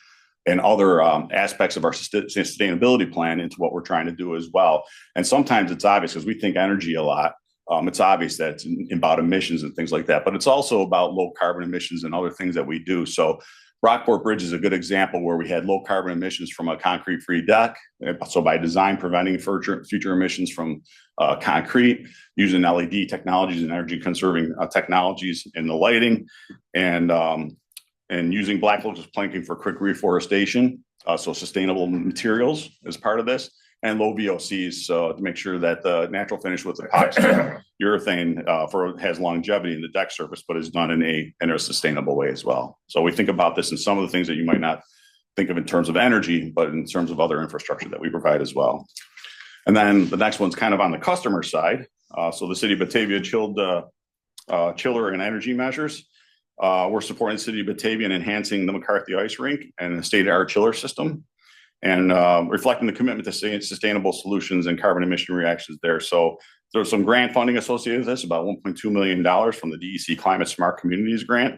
and other aspects of our sustainability plan into what we're trying to do as well. And sometimes it's obvious because we think energy a lot. It's obvious that it's about emissions and things like that, but it's also about low carbon emissions and other things that we do. So Rockport Bridge is a good example where we had low carbon emissions from a concrete-free deck. So by design, preventing future emissions from concrete, using LED technologies and energy conserving technologies in the lighting, and using black locust planking for quick reforestation. So sustainable materials as part of this. And low VOCs to make sure that the natural finish with epoxy urethane has longevity in the deck surface, but is done in a sustainable way as well. So we think about this in some of the things that you might not think of in terms of energy, but in terms of other infrastructure that we provide as well. And then the next one's kind of on the customer side. So the city of Batavia chiller and energy measures. We're supporting the city of Batavia in enhancing the McCarthy Ice Rink and the state-of-the-art chiller system, and reflecting the commitment to sustainable solutions and carbon emission reactions there. So there's some grant funding associated with this, about $1.2 million from the DEC Climate Smart Communities Grant.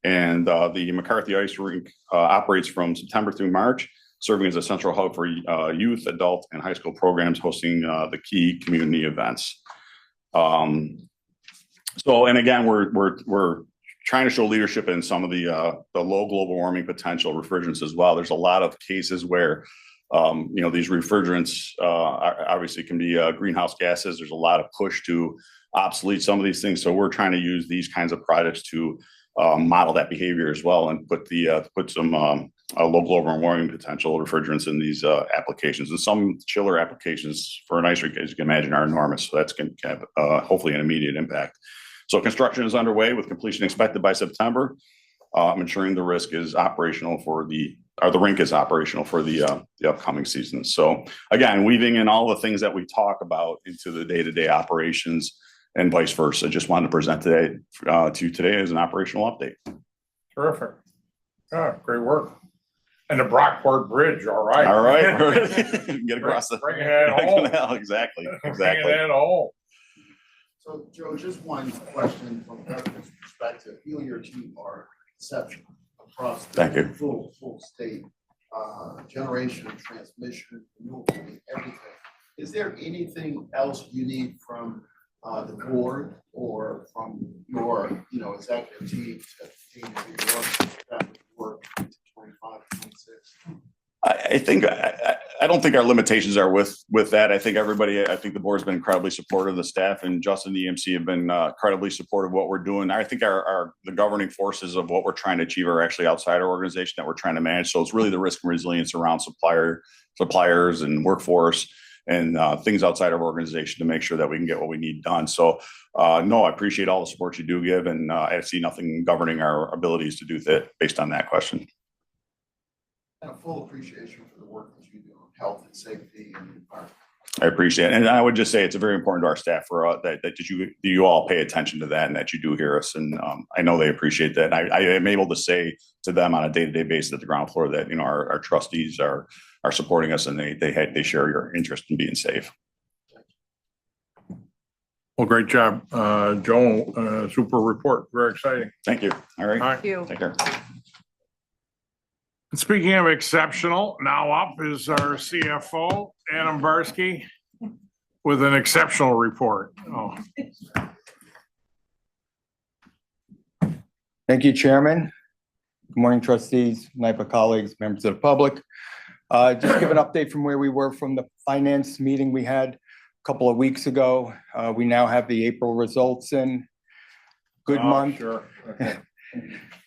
And the McCarthy Ice Rink operates from September through March, serving as a central hub for youth, adult, and high school programs, hosting the key community events. So, and again, we're trying to show leadership in some of the low global warming potential refrigerants as well. There's a lot of cases where, you know, these refrigerants obviously can be greenhouse gases. There's a lot of push to obsolete some of these things. So we're trying to use these kinds of projects to model that behavior as well, and put some low global warming potential refrigerants in these applications. And some chiller applications for an ice rink, as you can imagine, are enormous. So that's going to have hopefully an immediate impact. So construction is underway with completion expected by September. Ensuring the rink is operational for the upcoming season. So again, weaving in all the things that we talk about into the day-to-day operations and vice versa. Just wanted to present today to you today as an operational update. Terrific. Yeah, great work. And the Brockport Bridge, all right. All right. Get across the Bring it home. Canal. Exactly. Bring Exactly. it home. So Joe, just one question from Government's perspective. You and your team are exceptional across Thank you. the full state, generation, transmission, renewable, everything. Is there anything else you need from the board or from your, executive team to continue to do that work into 25, 26? I don't think our limitations are with that. I think the board's been incredibly supportive. The staff and Justin, the EMC have been incredibly supportive of what we're doing. I think the governing forces of what we're trying to achieve are actually outside our organization that we're trying to manage. So it's really the risk and resilience around suppliers and workforce and things outside our organization to make sure that we can get what we need done. So no, I appreciate all the support you do give, and I see nothing governing our abilities to do that based on that question. And a full appreciation for the work that you do on health and safety and environment. I appreciate it. And I would just say it's very important to our staff that you all pay attention to that and that you do hear us. And I know they appreciate that. I am able to say to them on a day-to-day basis at the ground floor that, our trustees are supporting us and they share your interest in being safe. Well, great job, Joe. Super report. Very exciting. Thank you. All right. Thank you. Take care. And speaking of exceptional, now up is our CFO, Adam Barsky, with an exceptional report. Oh, Thank you, Chairman. Good morning, trustees, NYPA colleagues, members of the public. Just give an update from where we were from the finance meeting we had a couple of weeks ago. We now have the April results in. Good month. Sure. Okay.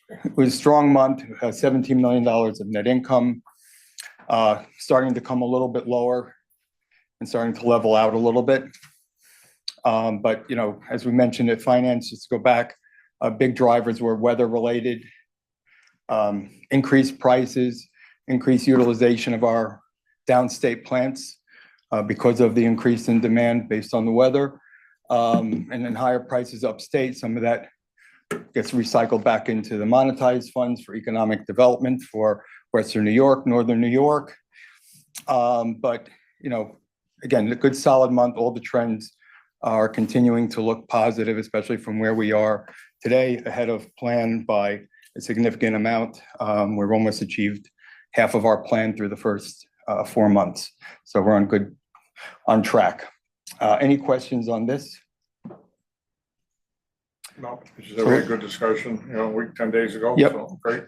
It was a strong month, $17 million of net income, starting to come a little bit lower and starting to level out a little bit. But, as we mentioned at finance, just to go back, big drivers were weather related, increased prices, increased utilization of our downstate plants because of the increase in demand based on the weather, and then higher prices upstate. Some of that gets recycled back into the monetized funds for economic development for Western New York, Northern New York. But, again, a good solid month. All the trends are continuing to look positive, especially from where we are today, ahead of plan by a significant amount. We've almost achieved half of our plan through the first 4 months. So we're on track. Any questions on this? No, this is a very good discussion, a week, 10 days ago. Yep. So great.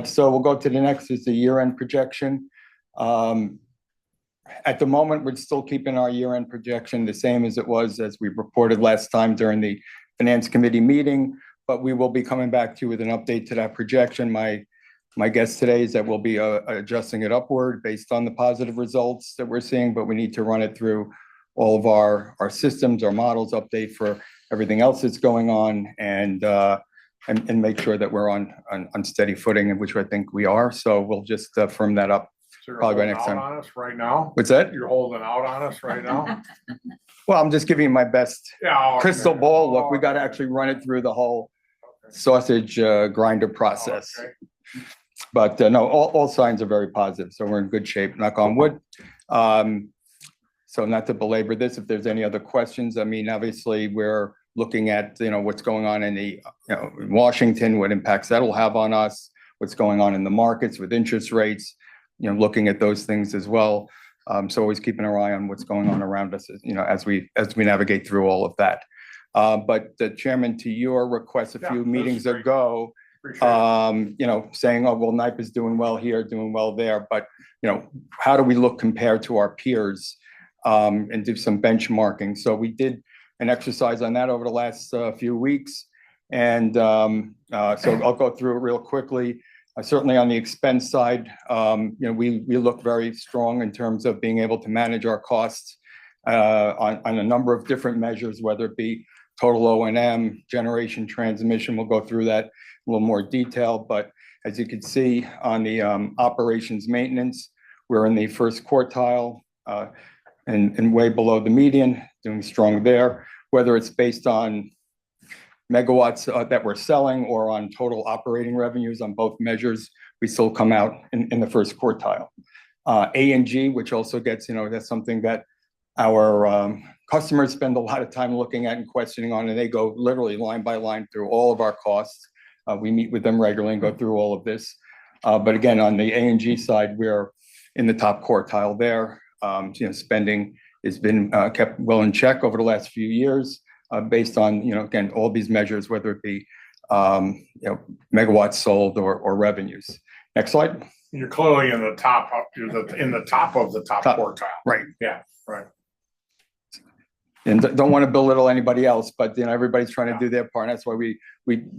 So we'll go to the next is the year-end projection. At the moment, we're still keeping our year-end projection the same as it was as we reported last time during the Finance Committee meeting, but we will be coming back to you with an update to that projection. My guess today is that we'll be adjusting it upward based on the positive results that we're seeing, but we need to run it through all of our systems, our models, update for everything else that's going on, and make sure that we're on steady footing, in which I think we are. So we'll just firm that up. So you're Probably by holding next out time. on us right now? What's that? You're holding out on us right now? Well, I'm just giving you my best Yeah. Okay. crystal ball look. We got to Okay. actually run it through the whole Okay. sausage grinder process. Okay. But no, all signs are very positive. So we're in good shape, knock on wood. So not to belabor this, if there's any other questions, I mean, obviously we're looking at, what's going on in in Washington, what impacts that'll have on us, what's going on in the markets with interest rates, looking at those things as well. So always keeping our eye on what's going on around us, as we navigate through all of that. But the chairman, to your request a Yeah, few that's meetings great. ago, Appreciate it. saying, oh, well, NYPA is doing well here, doing well there, but, how do we look compared to our peers, and do some benchmarking? So we did an exercise on that over the last few weeks. And so I'll go through it real quickly. Certainly on the expense side, we look very strong in terms of being able to manage our costs on a number of different measures, whether it be total O&M, generation, transmission. We'll go through that in a little more detail, but as you can see on the operations maintenance, we're in the first quartile and way below the median, doing strong there, whether it's based on megawatts that we're selling or on total operating revenues on both measures, we still come out in the first quartile. A&G, which also gets, that's something that our customers spend a lot of time looking at and questioning on, and they go literally line by line through all of our costs. We meet with them regularly and go through all of this. But again, on the A&G side, we're in the top quartile there. Spending has been kept well in check over the last few years based on, again, all these measures, whether it be, megawatts sold or revenues. Next slide. You're clearly in the top, in the top of the top quartile. Right. Yeah, right. And don't want to belittle anybody else, but everybody's trying to do their part. That's why we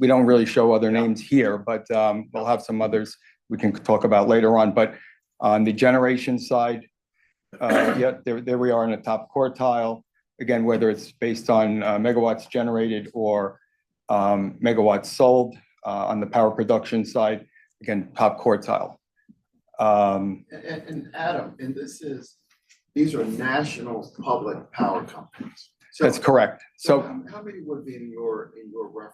don't really show other names here, but we'll have some others we can talk about later on. But on the generation side, there we are in the top quartile. Again, whether it's based on megawatts generated or megawatts sold on the power production side, again, top quartile. And Adam, and these are national public power companies. So That's correct. So how many would be in your reference?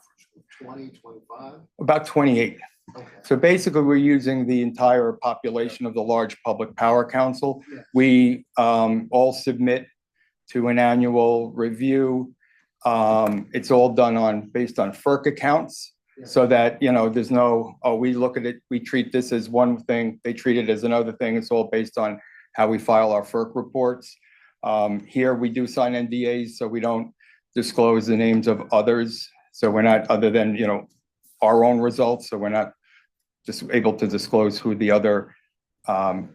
20, 25? about 28. Okay. So basically, we're using the entire population of the large public power council. Yeah. We all submit to an annual review. It's all done based on FERC accounts, Yeah. so that, there's no, we look at it, we treat this as one thing, they treat it as another thing. It's all based on how we file our FERC reports. Here, we do sign NDAs, so we don't disclose the names of others. So we're not, other than, our own results, so we're not just able to disclose who the other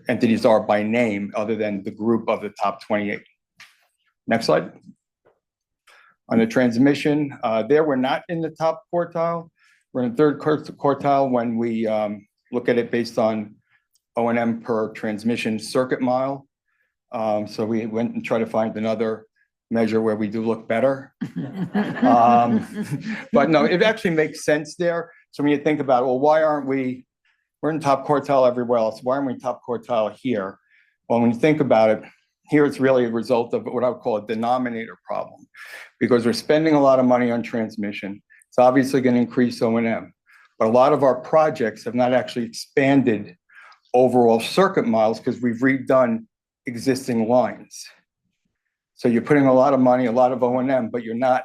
entities are by name, other than the group of the top 28. Next slide. On the transmission, we're not in the top quartile. We're in the third quartile when we look at it based on O&M per transmission circuit mile. So we went and tried to find another measure where we do look better. But no, it actually makes sense there. So when you think about, well, why aren't we're in top quartile everywhere else, why aren't we top quartile here? Well, when you think about it, here it's really a result of what I would call a denominator problem, because we're spending a lot of money on transmission. It's obviously going to increase O&M, but a lot of our projects have not actually expanded overall circuit miles because we've redone existing lines. So you're putting a lot of money, a lot of O&M, but you're not,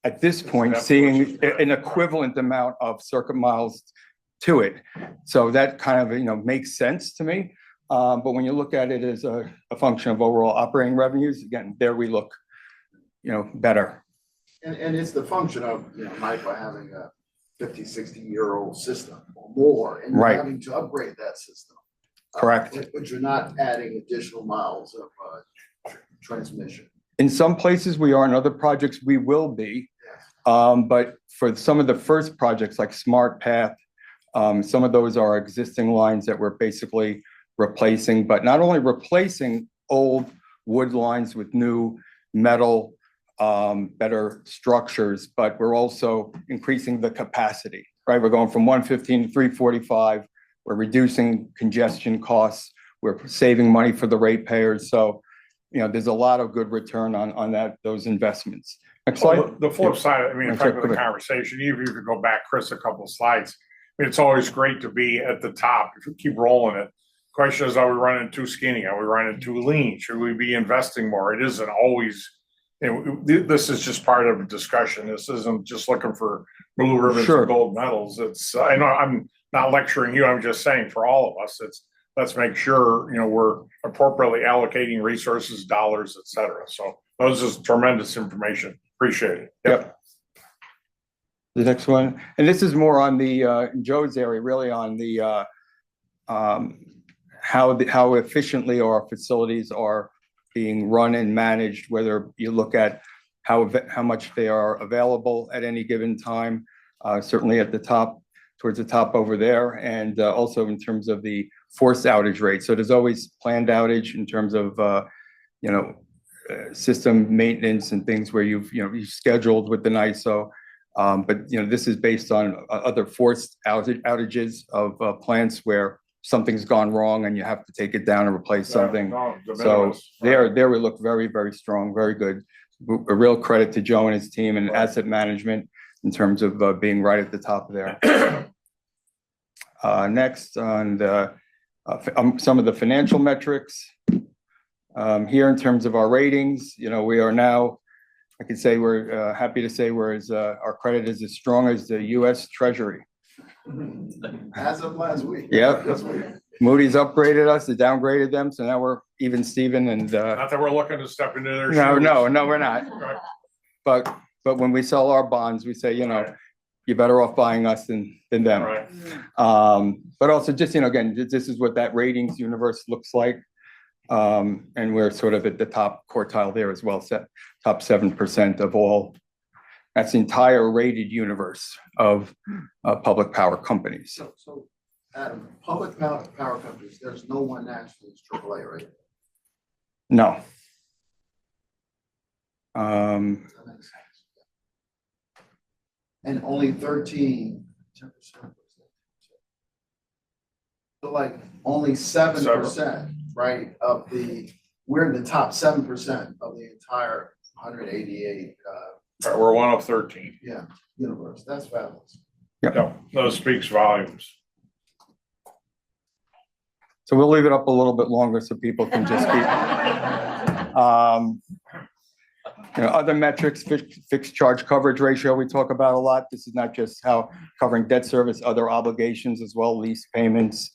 at this point, seeing an equivalent amount of circuit miles to it. So that kind of, makes sense to me. But when you look at it as a function of overall operating revenues, again, there we look, better. And it's the function of, NYPA having a 50, 60-year-old system or more, and you're Right. having to upgrade that system. Correct. But you're not adding additional miles of transmission. In some places we are, in other projects we will be. But for some of the first projects like Smart Path, some of those are existing lines that we're basically replacing, but not only replacing old wood lines with new metal, better structures, but we're also increasing the capacity, right? We're going from 115 to 345. We're reducing congestion costs. We're saving money for the ratepayers. So, there's a lot of good return on those investments. Next slide. Well, the flip side, if I could the conversation, even if you could go back, Chris, a couple of slides. It's always great to be at the top if you keep rolling it. Question is, are we running too skinny? Are we running too lean? Should we be investing more? It isn't always, this is just part of a discussion. This isn't just looking for blue ribbons and gold medals. I know I'm not lecturing you. I'm just saying for all of us, let's make sure, we're appropriately allocating resources, dollars, et cetera. So those is tremendous information. Appreciate it. Yep. The next one, and this is more on the Joe's area, really on the how efficiently our facilities are being run and managed, whether you look at how much they are available at any given time. Certainly at the top, towards the top over there, and also in terms of the forced outage rate. So there's always planned outage in terms of, system maintenance and things where you've scheduled with the NYSO. But, this is based on other forced outages of plants where something's gone wrong and you have to take it down and replace something. So there we look very, very strong, very good. A real credit to Joe and his team and asset management in terms of being right at the top there. Next on some of the financial metrics. Here in terms of our ratings, we are now, I can say we're happy to say our credit is as strong as the US Treasury. As of last week. Yeah. This week. Moody's upgraded us, they downgraded them, so now we're even Steven and Not that we're looking to step into their no, shoes. we're not. Okay. But when we sell our bonds, we say, you're better off buying us than them. Right. But also just, again, this is what that ratings universe looks like. And we're sort of at the top quartile there as well, top 7% of all. That's the entire rated universe of public power companies. So, Adam, public power companies, there's no one nationally is AAA, right? No. That makes sense. And only 10%. So like only 7%, right, we're in the top 7% of the entire 188 Right, we're one of 13. universe. That's fabulous. Yeah, that speaks volumes. So we'll leave it up a little bit longer so people can just keep. Other metrics, fixed charge coverage ratio, we talk about a lot. This is not just how covering debt service, other obligations as well, lease payments,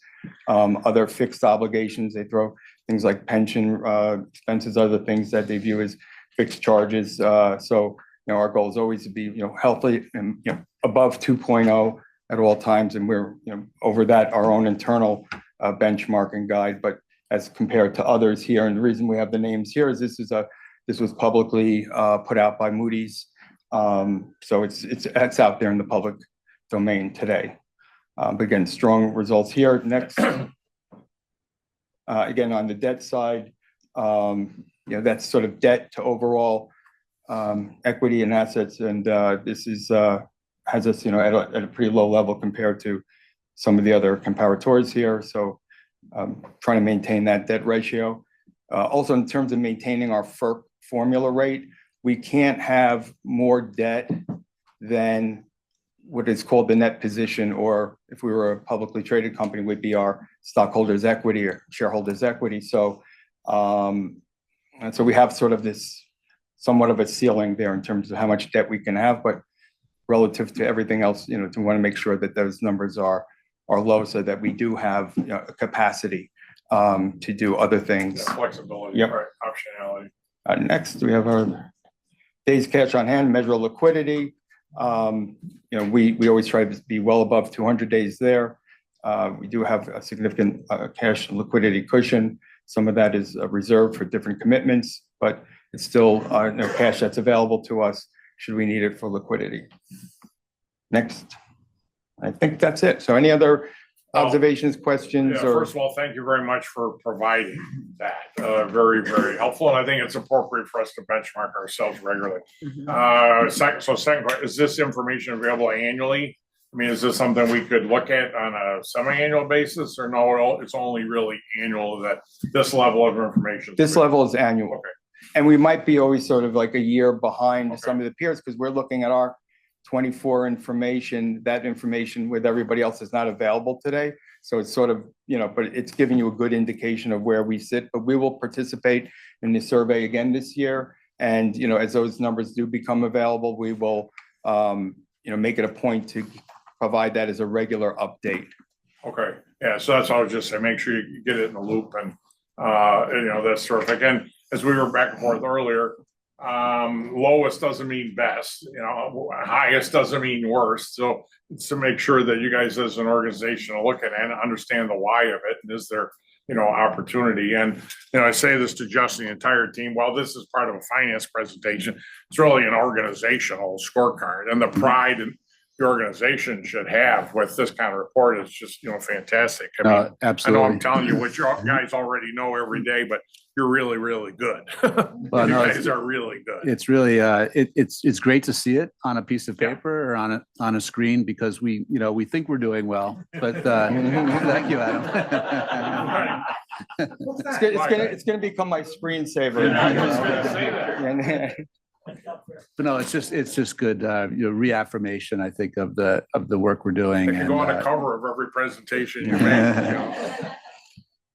other fixed obligations. They throw things like pension expenses, other things that they view as fixed charges. So, our goal is always to be, healthy and, above 2.0 at all times. And we're, over that, our own internal benchmark and guide, but as compared to others here. And the reason we have the names here is this was publicly put out by Moody's. So it's out there in the public domain today. But again, strong results here. Next, again, on the debt side, that's sort of debt to overall equity and assets. And this has us, at a pretty low level compared to some of the other comparators here. So trying to maintain that debt ratio. Also, in terms of maintaining our FERC formula rate, we can't have more debt than what is called the net position, or if we were a publicly traded company, would be our stockholders' equity or shareholders' equity. So, and so we have sort of this somewhat of a ceiling there in terms of how much debt we can have, but relative to everything else, to want to make sure that those numbers are low so that we do have a capacity to do other things. Yeah, flexibility, Yep. right, optionality. Next, we have our days cash on hand, measure of liquidity. We always try to be well above 200 days there. We do have a significant cash and liquidity cushion. Some of that is reserved for different commitments, but it's still cash that's available to us should we need it for liquidity. Next, I think that's it. So any other observations, questions? Yeah, first of all, thank you very much for providing that. Very, very helpful. And I think it's appropriate for us to benchmark ourselves regularly. Second question, is this information available annually? I mean, is this something we could look at on a semi-annual basis, or no, it's only really annual, that this level of information? This level is annual. Okay. And we might be always sort of like a year behind Okay. some of the peers because we're looking at our 24 information. That information with everybody else is not available today. So it's sort of, but it's giving you a good indication of where we sit. But we will participate in the survey again this year. And, as those numbers do become available, we will, make it a point to provide that as a regular update. Okay, yeah, so that's all I was just saying, make sure you get it in the loop and, that's terrific. And as we were back and forth earlier, lowest doesn't mean best, highest doesn't mean worst. So it's to make sure that you guys as an organization are looking and understand the why of it. And is there, opportunity? And, I say this to Justin, the entire team, while this is part of a finance presentation, it's really an organizational scorecard and the pride and the organization should have with this kind of report is just, fantastic. I mean, I know Absolutely. I'm telling you what you guys already know every day, but you're really, really good. Well, You no, guys are really good. It's really, it's great to see it on a piece of Yeah. paper or on a screen because we think we're doing well, but, thank you, Adam. It's gonna become my screensaver. Yeah, I was gonna say that. But no, it's just good, reaffirmation, I think, of the work we're doing. They can go on the and, cover of every presentation you make.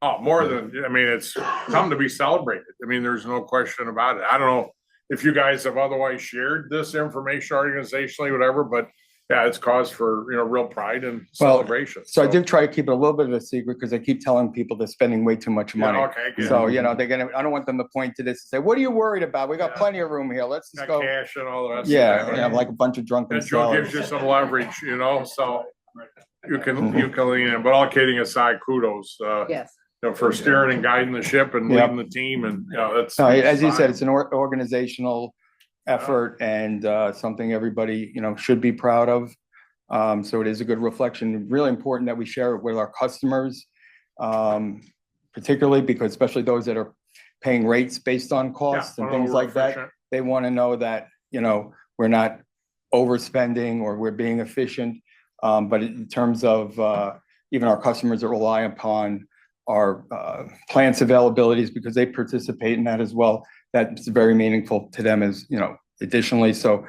Oh, more than, it's something to be celebrated. I mean, there's no question about it. I don't know if you guys have otherwise shared this information organizationally, whatever, but yeah, it's cause for, real pride and celebration. So I do try to keep it a little bit of a secret because I keep telling people they're spending way too much money. Yeah, okay, good. So, I don't want them to point to this and say, what are you worried about? We got Yeah. plenty of room here. Let's just Got go. cash and all the rest. Yeah, like a bunch of drunken And Joe gives sailors. you some leverage, so you can lean in, but all kidding aside, kudos, Yes. for steering and guiding the ship and Yeah. leading the team and, that's. No, as you said, it's an organizational effort and something everybody, should be proud of. So it is a good reflection. Really important that we share it with our customers, particularly because especially those that are paying rates based on costs and things like that. They want to know that, we're not overspending or we're being efficient. But in terms of even our customers that rely upon our plants availabilities because they participate in that as well, that's very meaningful to them as, additionally. So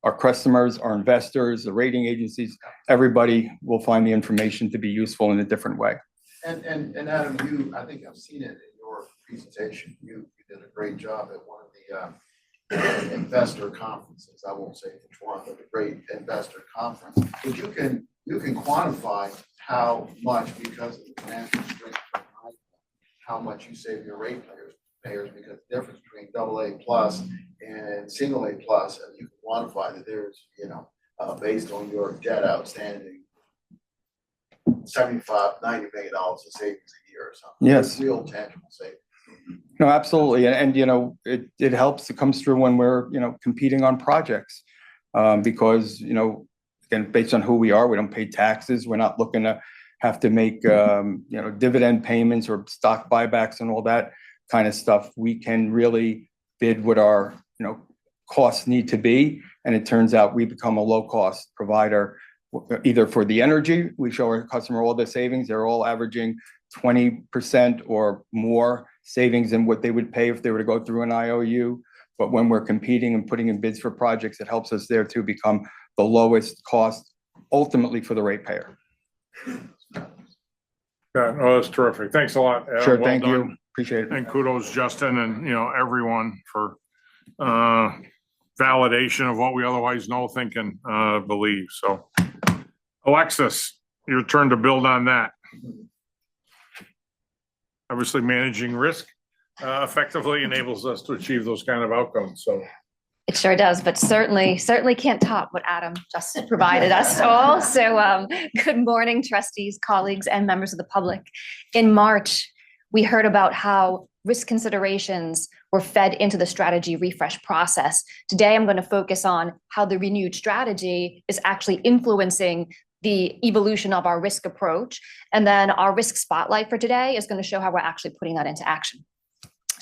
our customers, our investors, the rating agencies, everybody will find the information to be useful in a different way. And Adam, I think I've seen it in your presentation. You did a great job at one of the investor conferences. I won't say which one, but a great investor conference. But you can quantify how much, because of the financial strength, how much you save your ratepayers because the difference between AA plus and single A plus, and you can quantify that there's, based on your debt outstanding, $75-90 million of savings a year or something. Yes. It's real tangible savings. No, absolutely. And it helps. It comes through when we're, competing on projects. Because, again, based on who we are, we don't pay taxes. We're not looking to have to make, dividend payments or stock buybacks and all that kind of stuff. We can really bid what our, costs need to be. And it turns out we become a low cost provider, either for the energy. We show our customer all the savings. They're all averaging 20% or more savings than what they would pay if they were to go through an IOU. But when we're competing and putting in bids for projects, it helps us there to become the lowest cost ultimately for the ratepayer. Yeah, that's terrific. Thanks a lot. Sure, Well thank done. you. Appreciate it. And kudos, Justin, and, everyone for, validation of what we otherwise know, think, and believe. So Alexis, your turn to build on that. Obviously, managing risk effectively enables us to achieve those kind of outcomes. So It sure does, but certainly can't top what Adam just provided us all. So good morning, trustees, colleagues, and members of the public. In March, we heard about how risk considerations were fed into the strategy refresh process. Today, I'm going to focus on how the renewed strategy is actually influencing the evolution of our risk approach. And then our risk spotlight for today is going to show how we're actually putting that into action.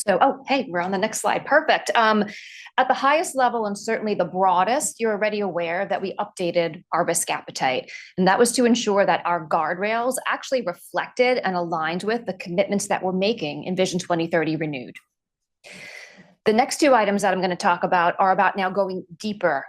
So, oh, hey, we're on the next slide. Perfect. At the highest level and certainly the broadest, you're already aware that we updated our risk appetite. And that was to ensure that our guardrails actually reflected and aligned with the commitments that we're making in Vision 2030 Renewed. The next two items that I'm going to talk about are about now going deeper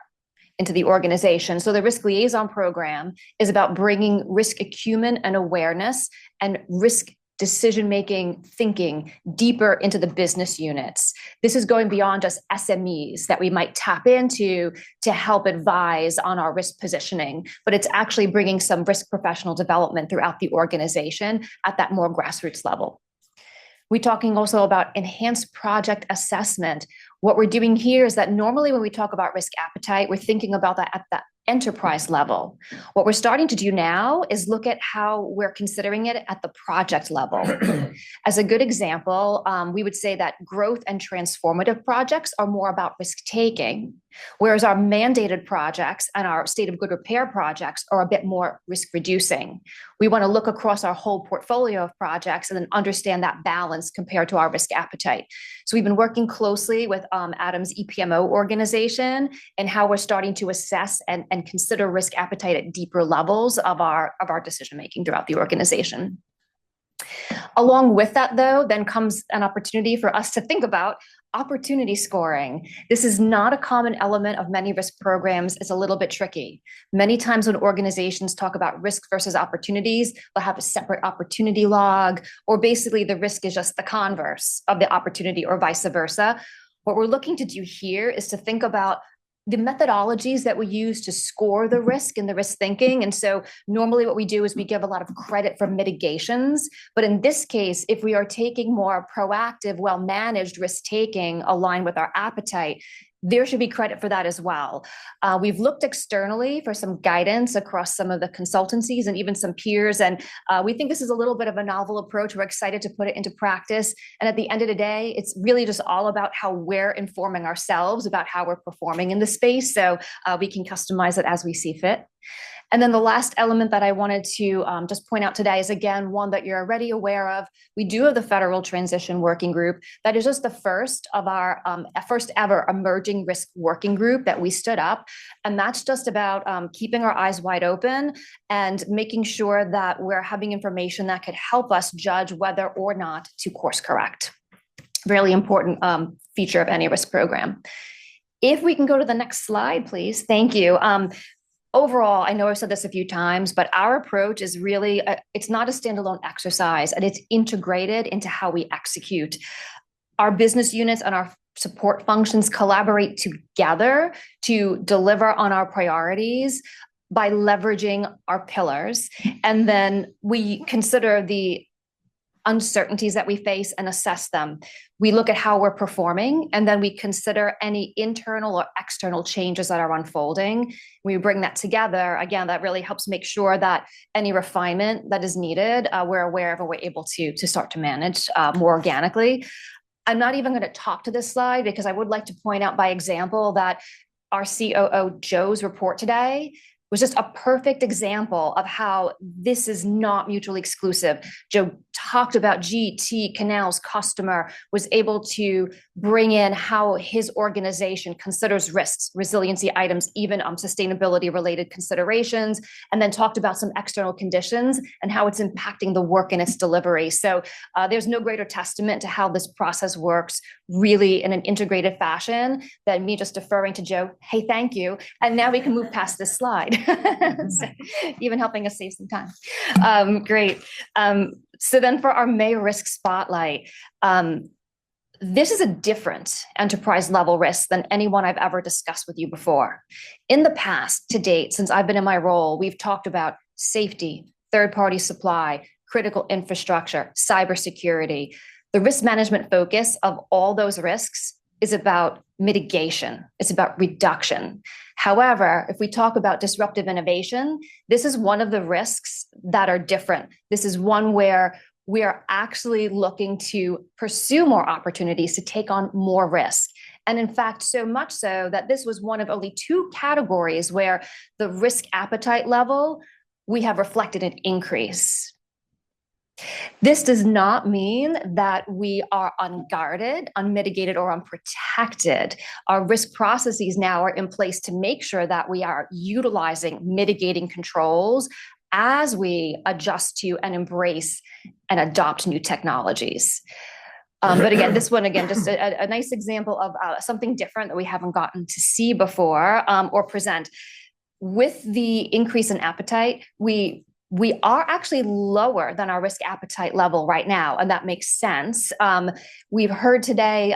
into the organization. So the risk liaison program is about bringing risk acumen and awareness and risk decision-making thinking deeper into the business units. This is going beyond just SMEs that we might tap into to help advise on our risk positioning, but it's actually bringing some risk professional development throughout the organization at that more grassroots level. We're talking also about enhanced project assessment. What we're doing here is that normally when we talk about risk appetite, we're thinking about that at the enterprise level. What we're starting to do now is look at how we're considering it at the project level. As a good example, we would say that growth and transformative projects are more about risk taking, Whereas our mandated projects and our state of good repair projects are a bit more risk reducing. We want to look across our whole portfolio of projects and then understand that balance compared to our risk appetite. So we've been working closely with Adam's EPMO organization and how we're starting to assess and consider risk appetite at deeper levels of our decision-making throughout the organization. Along with that, though, then comes an opportunity for us to think about opportunity scoring. This is not a common element of many risk programs. It's a little bit tricky. Many times when organizations talk about risk versus opportunities, they'll have a separate opportunity log, or basically the risk is just the converse of the opportunity or vice versa. What we're looking to do here is to think about the methodologies that we use to score the risk and the risk thinking. And so normally what we do is we give a lot of credit for mitigations. But in this case, if we are taking more proactive, well-managed risk taking aligned with our appetite, there should be credit for that as well. We've looked externally for some guidance across some of the consultancies and even some peers. And we think this is a little bit of a novel approach. We're excited to put it into practice. And at the end of the day, it's really just all about how we're informing ourselves about how we're performing in the space. So we can customize it as we see fit. And then the last element that I wanted to just point out today is, again, one that you're already aware of. We do have the Federal Transition Working Group. That is just the first of our first ever emerging risk working group that we stood up. And that's just about keeping our eyes wide open and making sure that we're having information that could help us judge whether or not to course correct. Really important feature of any risk program. If we can go to the next slide, please. Thank you. Overall, I know I've said this a few times, but our approach is really, it's not a standalone exercise, and it's integrated into how we execute. Our business units and our support functions collaborate together to deliver on our priorities by leveraging our pillars. And then we consider the uncertainties that we face and assess them. We look at how we're performing, and then we consider any internal or external changes that are unfolding. We bring that together. Again, that really helps make sure that any refinement that is needed, we're aware of and we're able to start to manage more organically. I'm not even going to talk to this slide because I would like to point out by example that our COO Joe's report today was just a perfect example of how this is not mutually exclusive. Joe talked about GT Canal's customer, was able to bring in how his organization considers risks, resiliency items, even sustainability related considerations, and then talked about some external conditions and how it's impacting the work and its delivery. So there's no greater testament to how this process works really in an integrated fashion than me just deferring to Joe, hey, thank you. And now we can move past this slide. So, even helping us save some time. Great. So then for our May risk spotlight, this is a different enterprise level risk than anyone I've ever discussed with you before. In the past, to date, since I've been in my role, we've talked about safety, third-party supply, critical infrastructure, cybersecurity. The risk management focus of all those risks is about mitigation. It's about reduction. However, if we talk about disruptive innovation, this is one of the risks that are different. This is one where we are actually looking to pursue more opportunities to take on more risk. And in fact, so much so that this was one of only 2 categories where the risk appetite level, we have reflected an increase. This does not mean that we are unguarded, unmitigated, or unprotected. Our risk processes now are in place to make sure that we are utilizing mitigating controls as we adjust to and embrace and adopt new technologies. But again, this one, just a nice example of something different that we haven't gotten to see before or present. With the increase in appetite, we are actually lower than our risk appetite level right now, and that makes sense. We've heard today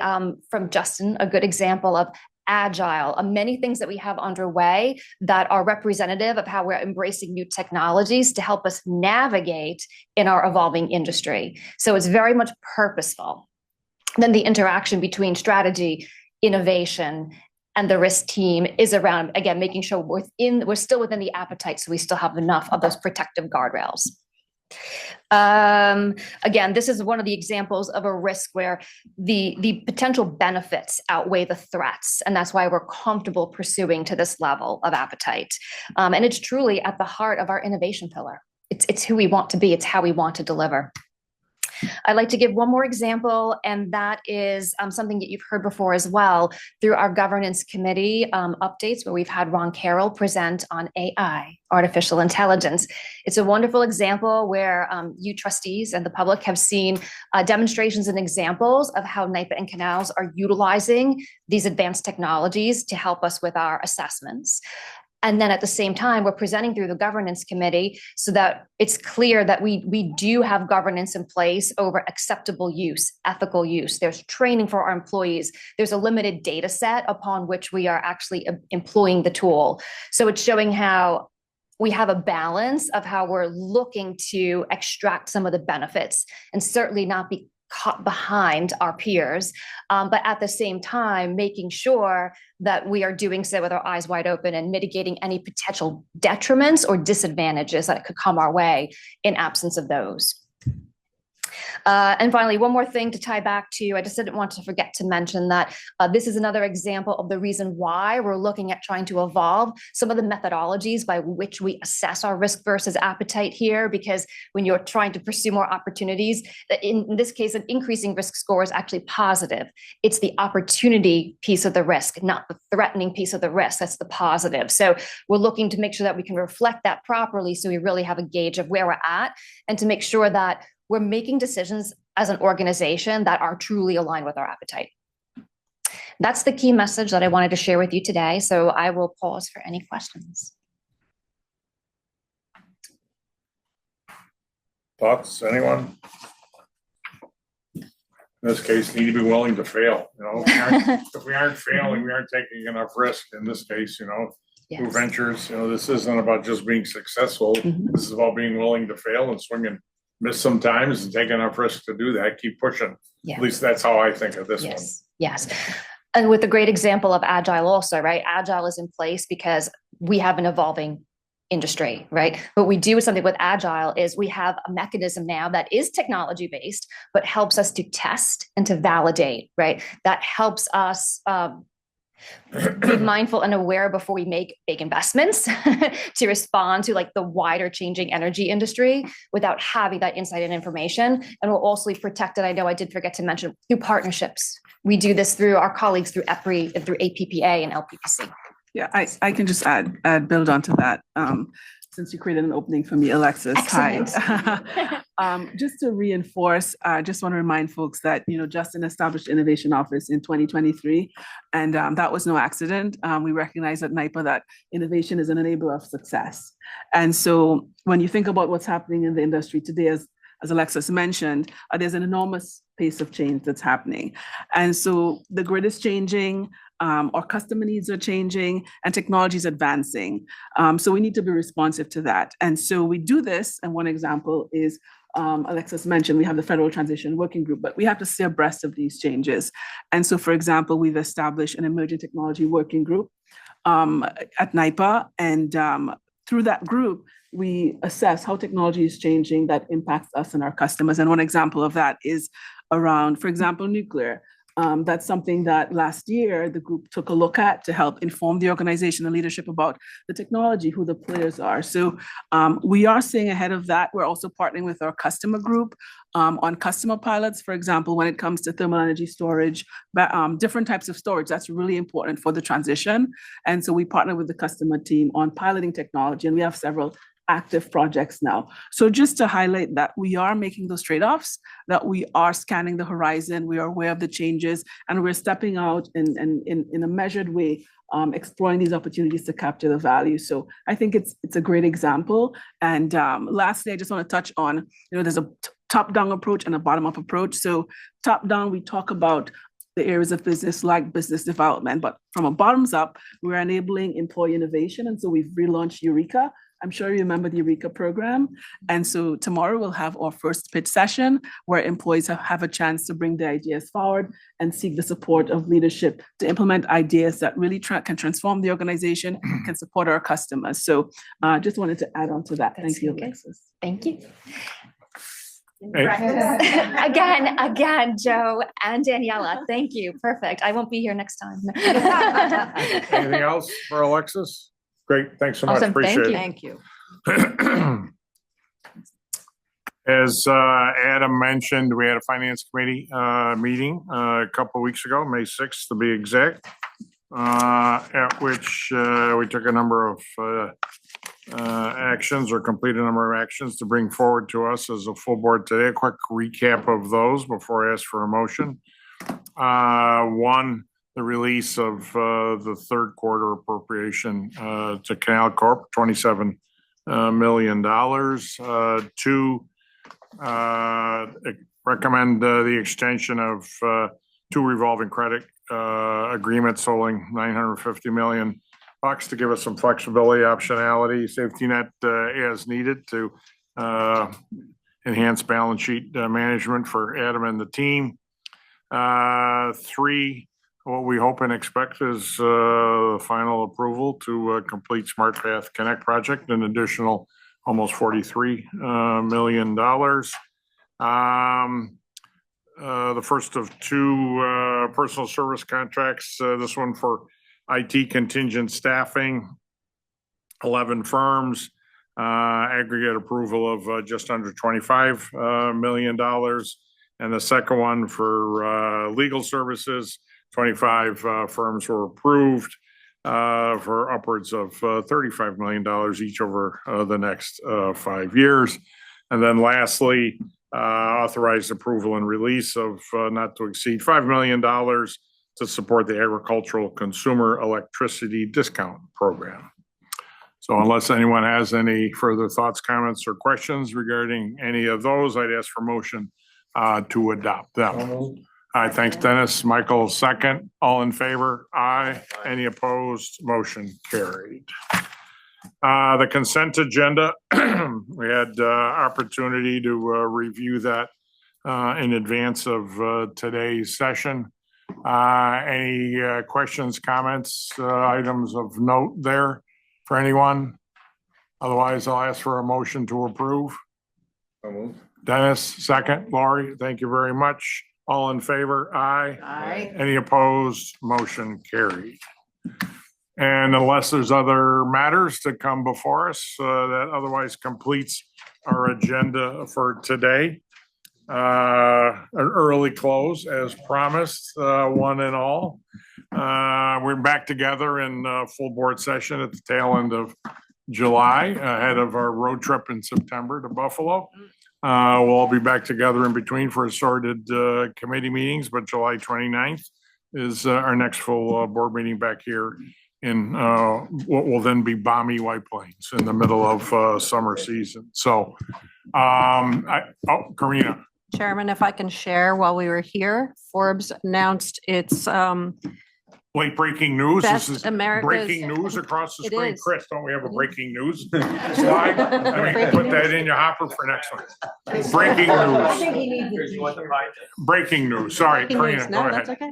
from Justin a good example of agile, many things that we have underway that are representative of how we're embracing new technologies to help us navigate in our evolving industry. So it's very much purposeful. Then the interaction between strategy, innovation, and the risk team is around, again, making sure we're still within the appetite, so we still have enough of those protective guardrails. Again, this is one of the examples of a risk where the potential benefits outweigh the threats. And that's why we're comfortable pursuing to this level of appetite. And it's truly at the heart of our innovation pillar. It's who we want to be. It's how we want to deliver. I'd like to give one more example, and that is something that you've heard before as well through our governance committee updates, where we've had Ron Carroll present on AI, artificial intelligence. It's a wonderful example where you trustees and the public have seen demonstrations and examples of how NYPA and Canals are utilizing these advanced technologies to help us with our assessments. And then at the same time, we're presenting through the governance committee so that it's clear that we do have governance in place over acceptable use, ethical use. There's training for our employees. There's a limited data set upon which we are actually employing the tool. So it's showing how we have a balance of how we're looking to extract some of the benefits and certainly not be caught behind our peers, but at the same time, making sure that we are doing so with our eyes wide open and mitigating any potential detriments or disadvantages that could come our way in absence of those. And finally, one more thing to tie back to, I just didn't want to forget to mention that this is another example of the reason why we're looking at trying to evolve some of the methodologies by which we assess our risk versus appetite here, because when you're trying to pursue more opportunities, in this case, an increasing risk score is actually positive. It's the opportunity piece of the risk, not the threatening piece of the risk. That's the positive. So we're looking to make sure that we can reflect that properly so we really have a gauge of where we're at and to make sure that we're making decisions as an organization that are truly aligned with our appetite. That's the key message that I wanted to share with you today. So I will pause for any questions. Thoughts, anyone? In this case, need to be willing to fail, you know, if we aren't failing, we aren't taking enough risk in this case, you know. Who Yes. ventures, you know, this isn't about just being successful. This is about being willing to fail and swing and miss sometimes and take enough risk to do that, keep pushing. Yeah. At least that's how I think of this one. Yes, yes. And with a great example of Agile also, right? Agile is in place because we have an evolving industry, right? What we do with something with Agile is we have a mechanism now that is technology based, but helps us to test and to validate, right? That helps us be mindful and aware before we make big investments to respond to like the wider changing energy industry without having that insight and information. And we'll also be protected. I know I did forget to mention through partnerships. We do this through our colleagues through EPRI and through APPA and LPPC. Yeah, I can just build onto that. Since you created an opening for me, Alexis. Excellent. Hi. Just to reinforce, I just want to remind folks that, you know, Justin established Innovation Office in 2023, and that was no accident. We recognize at NYPA that innovation is an enabler of success. And so when you think about what's happening in the industry today, as Alexis mentioned, there's an enormous pace of change that's happening. And so the grid is changing, our customer needs are changing, and technology is advancing. So we need to be responsive to that. And so we do this, and one example is, Alexis mentioned, we have the Federal Transition Working Group, but we have to stay abreast of these changes. And so, for example, we've established an Emerging Technology Working Group at NYPA, and through that group, we assess how technology is changing that impacts us and our customers. And one example of that is around, for example, nuclear. That's something that last year the group took a look at to help inform the organization and leadership about the technology, who the players are. So we are staying ahead of that. We're also partnering with our customer group on customer pilots, for example, when it comes to thermal energy storage, different types of storage. That's really important for the transition. And so we partner with the customer team on piloting technology, and we have several active projects now. So just to highlight that we are making those trade-offs, that we are scanning the horizon, we are aware of the changes, and we're stepping out in a measured way, exploring these opportunities to capture the value. So I think it's a great example. And lastly, I just want to touch on, you know, there's a top-down approach and a bottom-up approach. So top-down, we talk about the areas of business like business development, but from a bottoms up, we're enabling employee innovation. And so we've relaunched Eureka I'm sure you remember the Eureka program. And so tomorrow we'll have our first pitch session where employees have a chance to bring their ideas forward and seek the support of leadership to implement ideas that really can transform the organization, can support our customers. So just wanted to add on to that. That's Thank you, okay. Alexis. Thank you. Hey. Again, Joe and Daniela, thank you. Perfect. I won't be here next time. Anything else for Alexis? Great, thanks so much, Awesome, thank appreciate you. Thank you. it. As Adam mentioned, we had a finance committee meeting a couple of weeks ago, May 6th to be exact, at which we took a number of actions or completed a number of actions to bring forward to us as a full board today. A quick recap of those before I ask for a motion. One, the release of the third quarter appropriation to Canal Corp, $27 million. Two, recommend the extension of two revolving credit agreements totaling $950 million to give us some flexibility, optionality, safety net as needed to enhance balance sheet management for Adam and the team. Three, what we hope and expect is final approval to complete Smart Path Connect project, an additional almost $43 million. The first of two personal service contracts, this one for IT contingent staffing, 11 firms, aggregate approval of just under $25 million. And the second one for legal services, 25 firms were approved for upwards of $35 million each over the next 5 years. And then lastly, authorized approval and release of not to exceed $5 million to support the agricultural consumer electricity discount program. So unless anyone has any further thoughts, comments, or questions regarding any of those, I'd ask for motion to adopt them. All right, thanks, Dennis. Michael, second. All in favor? Aye. Any opposed? Motion carried. The consent agenda, we had opportunity to review that in advance of today's session. Any questions, comments, items of note there for anyone? Otherwise, I'll ask for a motion to approve. Dennis, second. Laurie, thank you very much. All in favor? Aye. Aye. Any opposed? Motion carried. And unless there's other matters to come before us, that otherwise completes our agenda for today. An early close as promised, one and all. We're back together in full board session at the tail end of July, ahead of our road trip in September to Buffalo. We'll all be back together in between for assorted committee meetings, but July 29th is our next full board meeting back here in what will then be balmy White Plains in the middle of summer season. So, Karina. Chairman, if I can share while we were here, Forbes announced its Late breaking news. Best This is America's- breaking news across the It screen. is. Chris, don't we have a breaking news slide? I mean, put that in your hopper for next one. Breaking news. Breaking news. Sorry, Breaking Karina, news. go No, ahead. that's okay.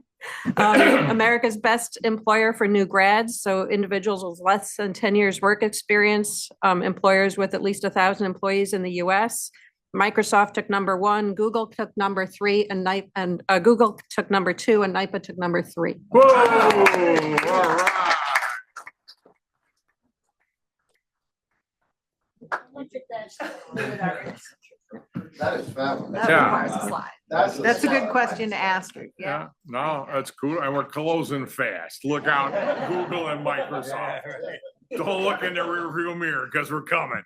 America's best employer for new grads, so individuals with less than 10 years work experience, employers with at least 1,000 employees in the US. Microsoft took number 1, Google took number 3, and Google took number 2, and NYPA took number 3. Whoa, all right. That is fabulous. Yeah. That's a good question to ask her. Yeah, no, that's cool. And we're closing fast. Look out, Google and Microsoft. Don't look in the rearview mirror because we're coming.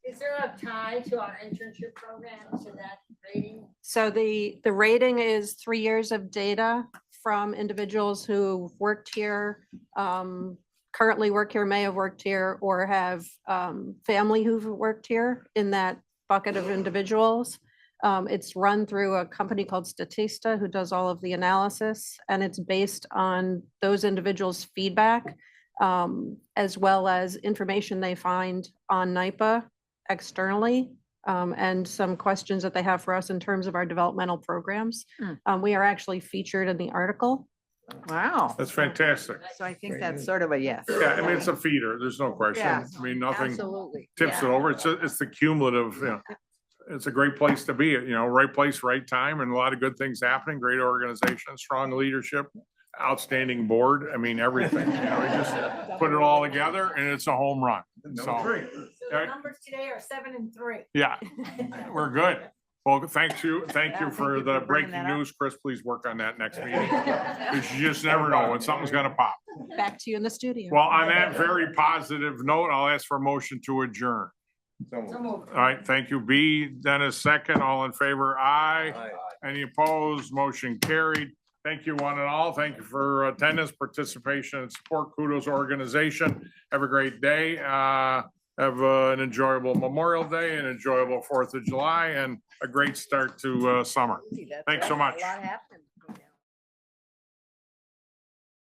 Is there a tie to our internship program to that rating? So the rating is 3 years of data from individuals who've worked here, currently work here, may have worked here, or have family who've worked here in that bucket of individuals. It's run through a company called Statista who does all of the analysis, and it's based on those individuals' feedback as well as information they find on NYPA externally, and some questions that they have for us in terms of our developmental programs. We are actually featured in the article. Wow. That's fantastic. So I think that's sort of a yes. Yeah, I mean, it's a feeder. There's no question. Yeah, I mean, nothing Absolutely. tips it Yeah. over. It's the cumulative, you know. It's a great place to be, you know, right place, right time, and a lot of good things happening, great organization, strong leadership, outstanding board. I mean, everything, you know, we just put it all together and it's a home run. So, So the numbers today are 7 and 3. yeah, we're good. Well, thank you for thank you the for breaking bringing that up. news. Chris, please work on that next meeting. Because you just never know when something's gonna pop. Back to you in the studio. Well, on that very positive note, I'll ask for a motion to adjourn. So moved. All right, thank you, B. Dennis, second. All in favor? Aye. Any opposed? Motion carried. Thank you, one and all. Thank you for attendance, participation, and support. Kudos organization. Have a great day. Have an enjoyable Memorial Day, an enjoyable 4th of July, and a great start to summer. That's Thanks so right. much. A lot happening.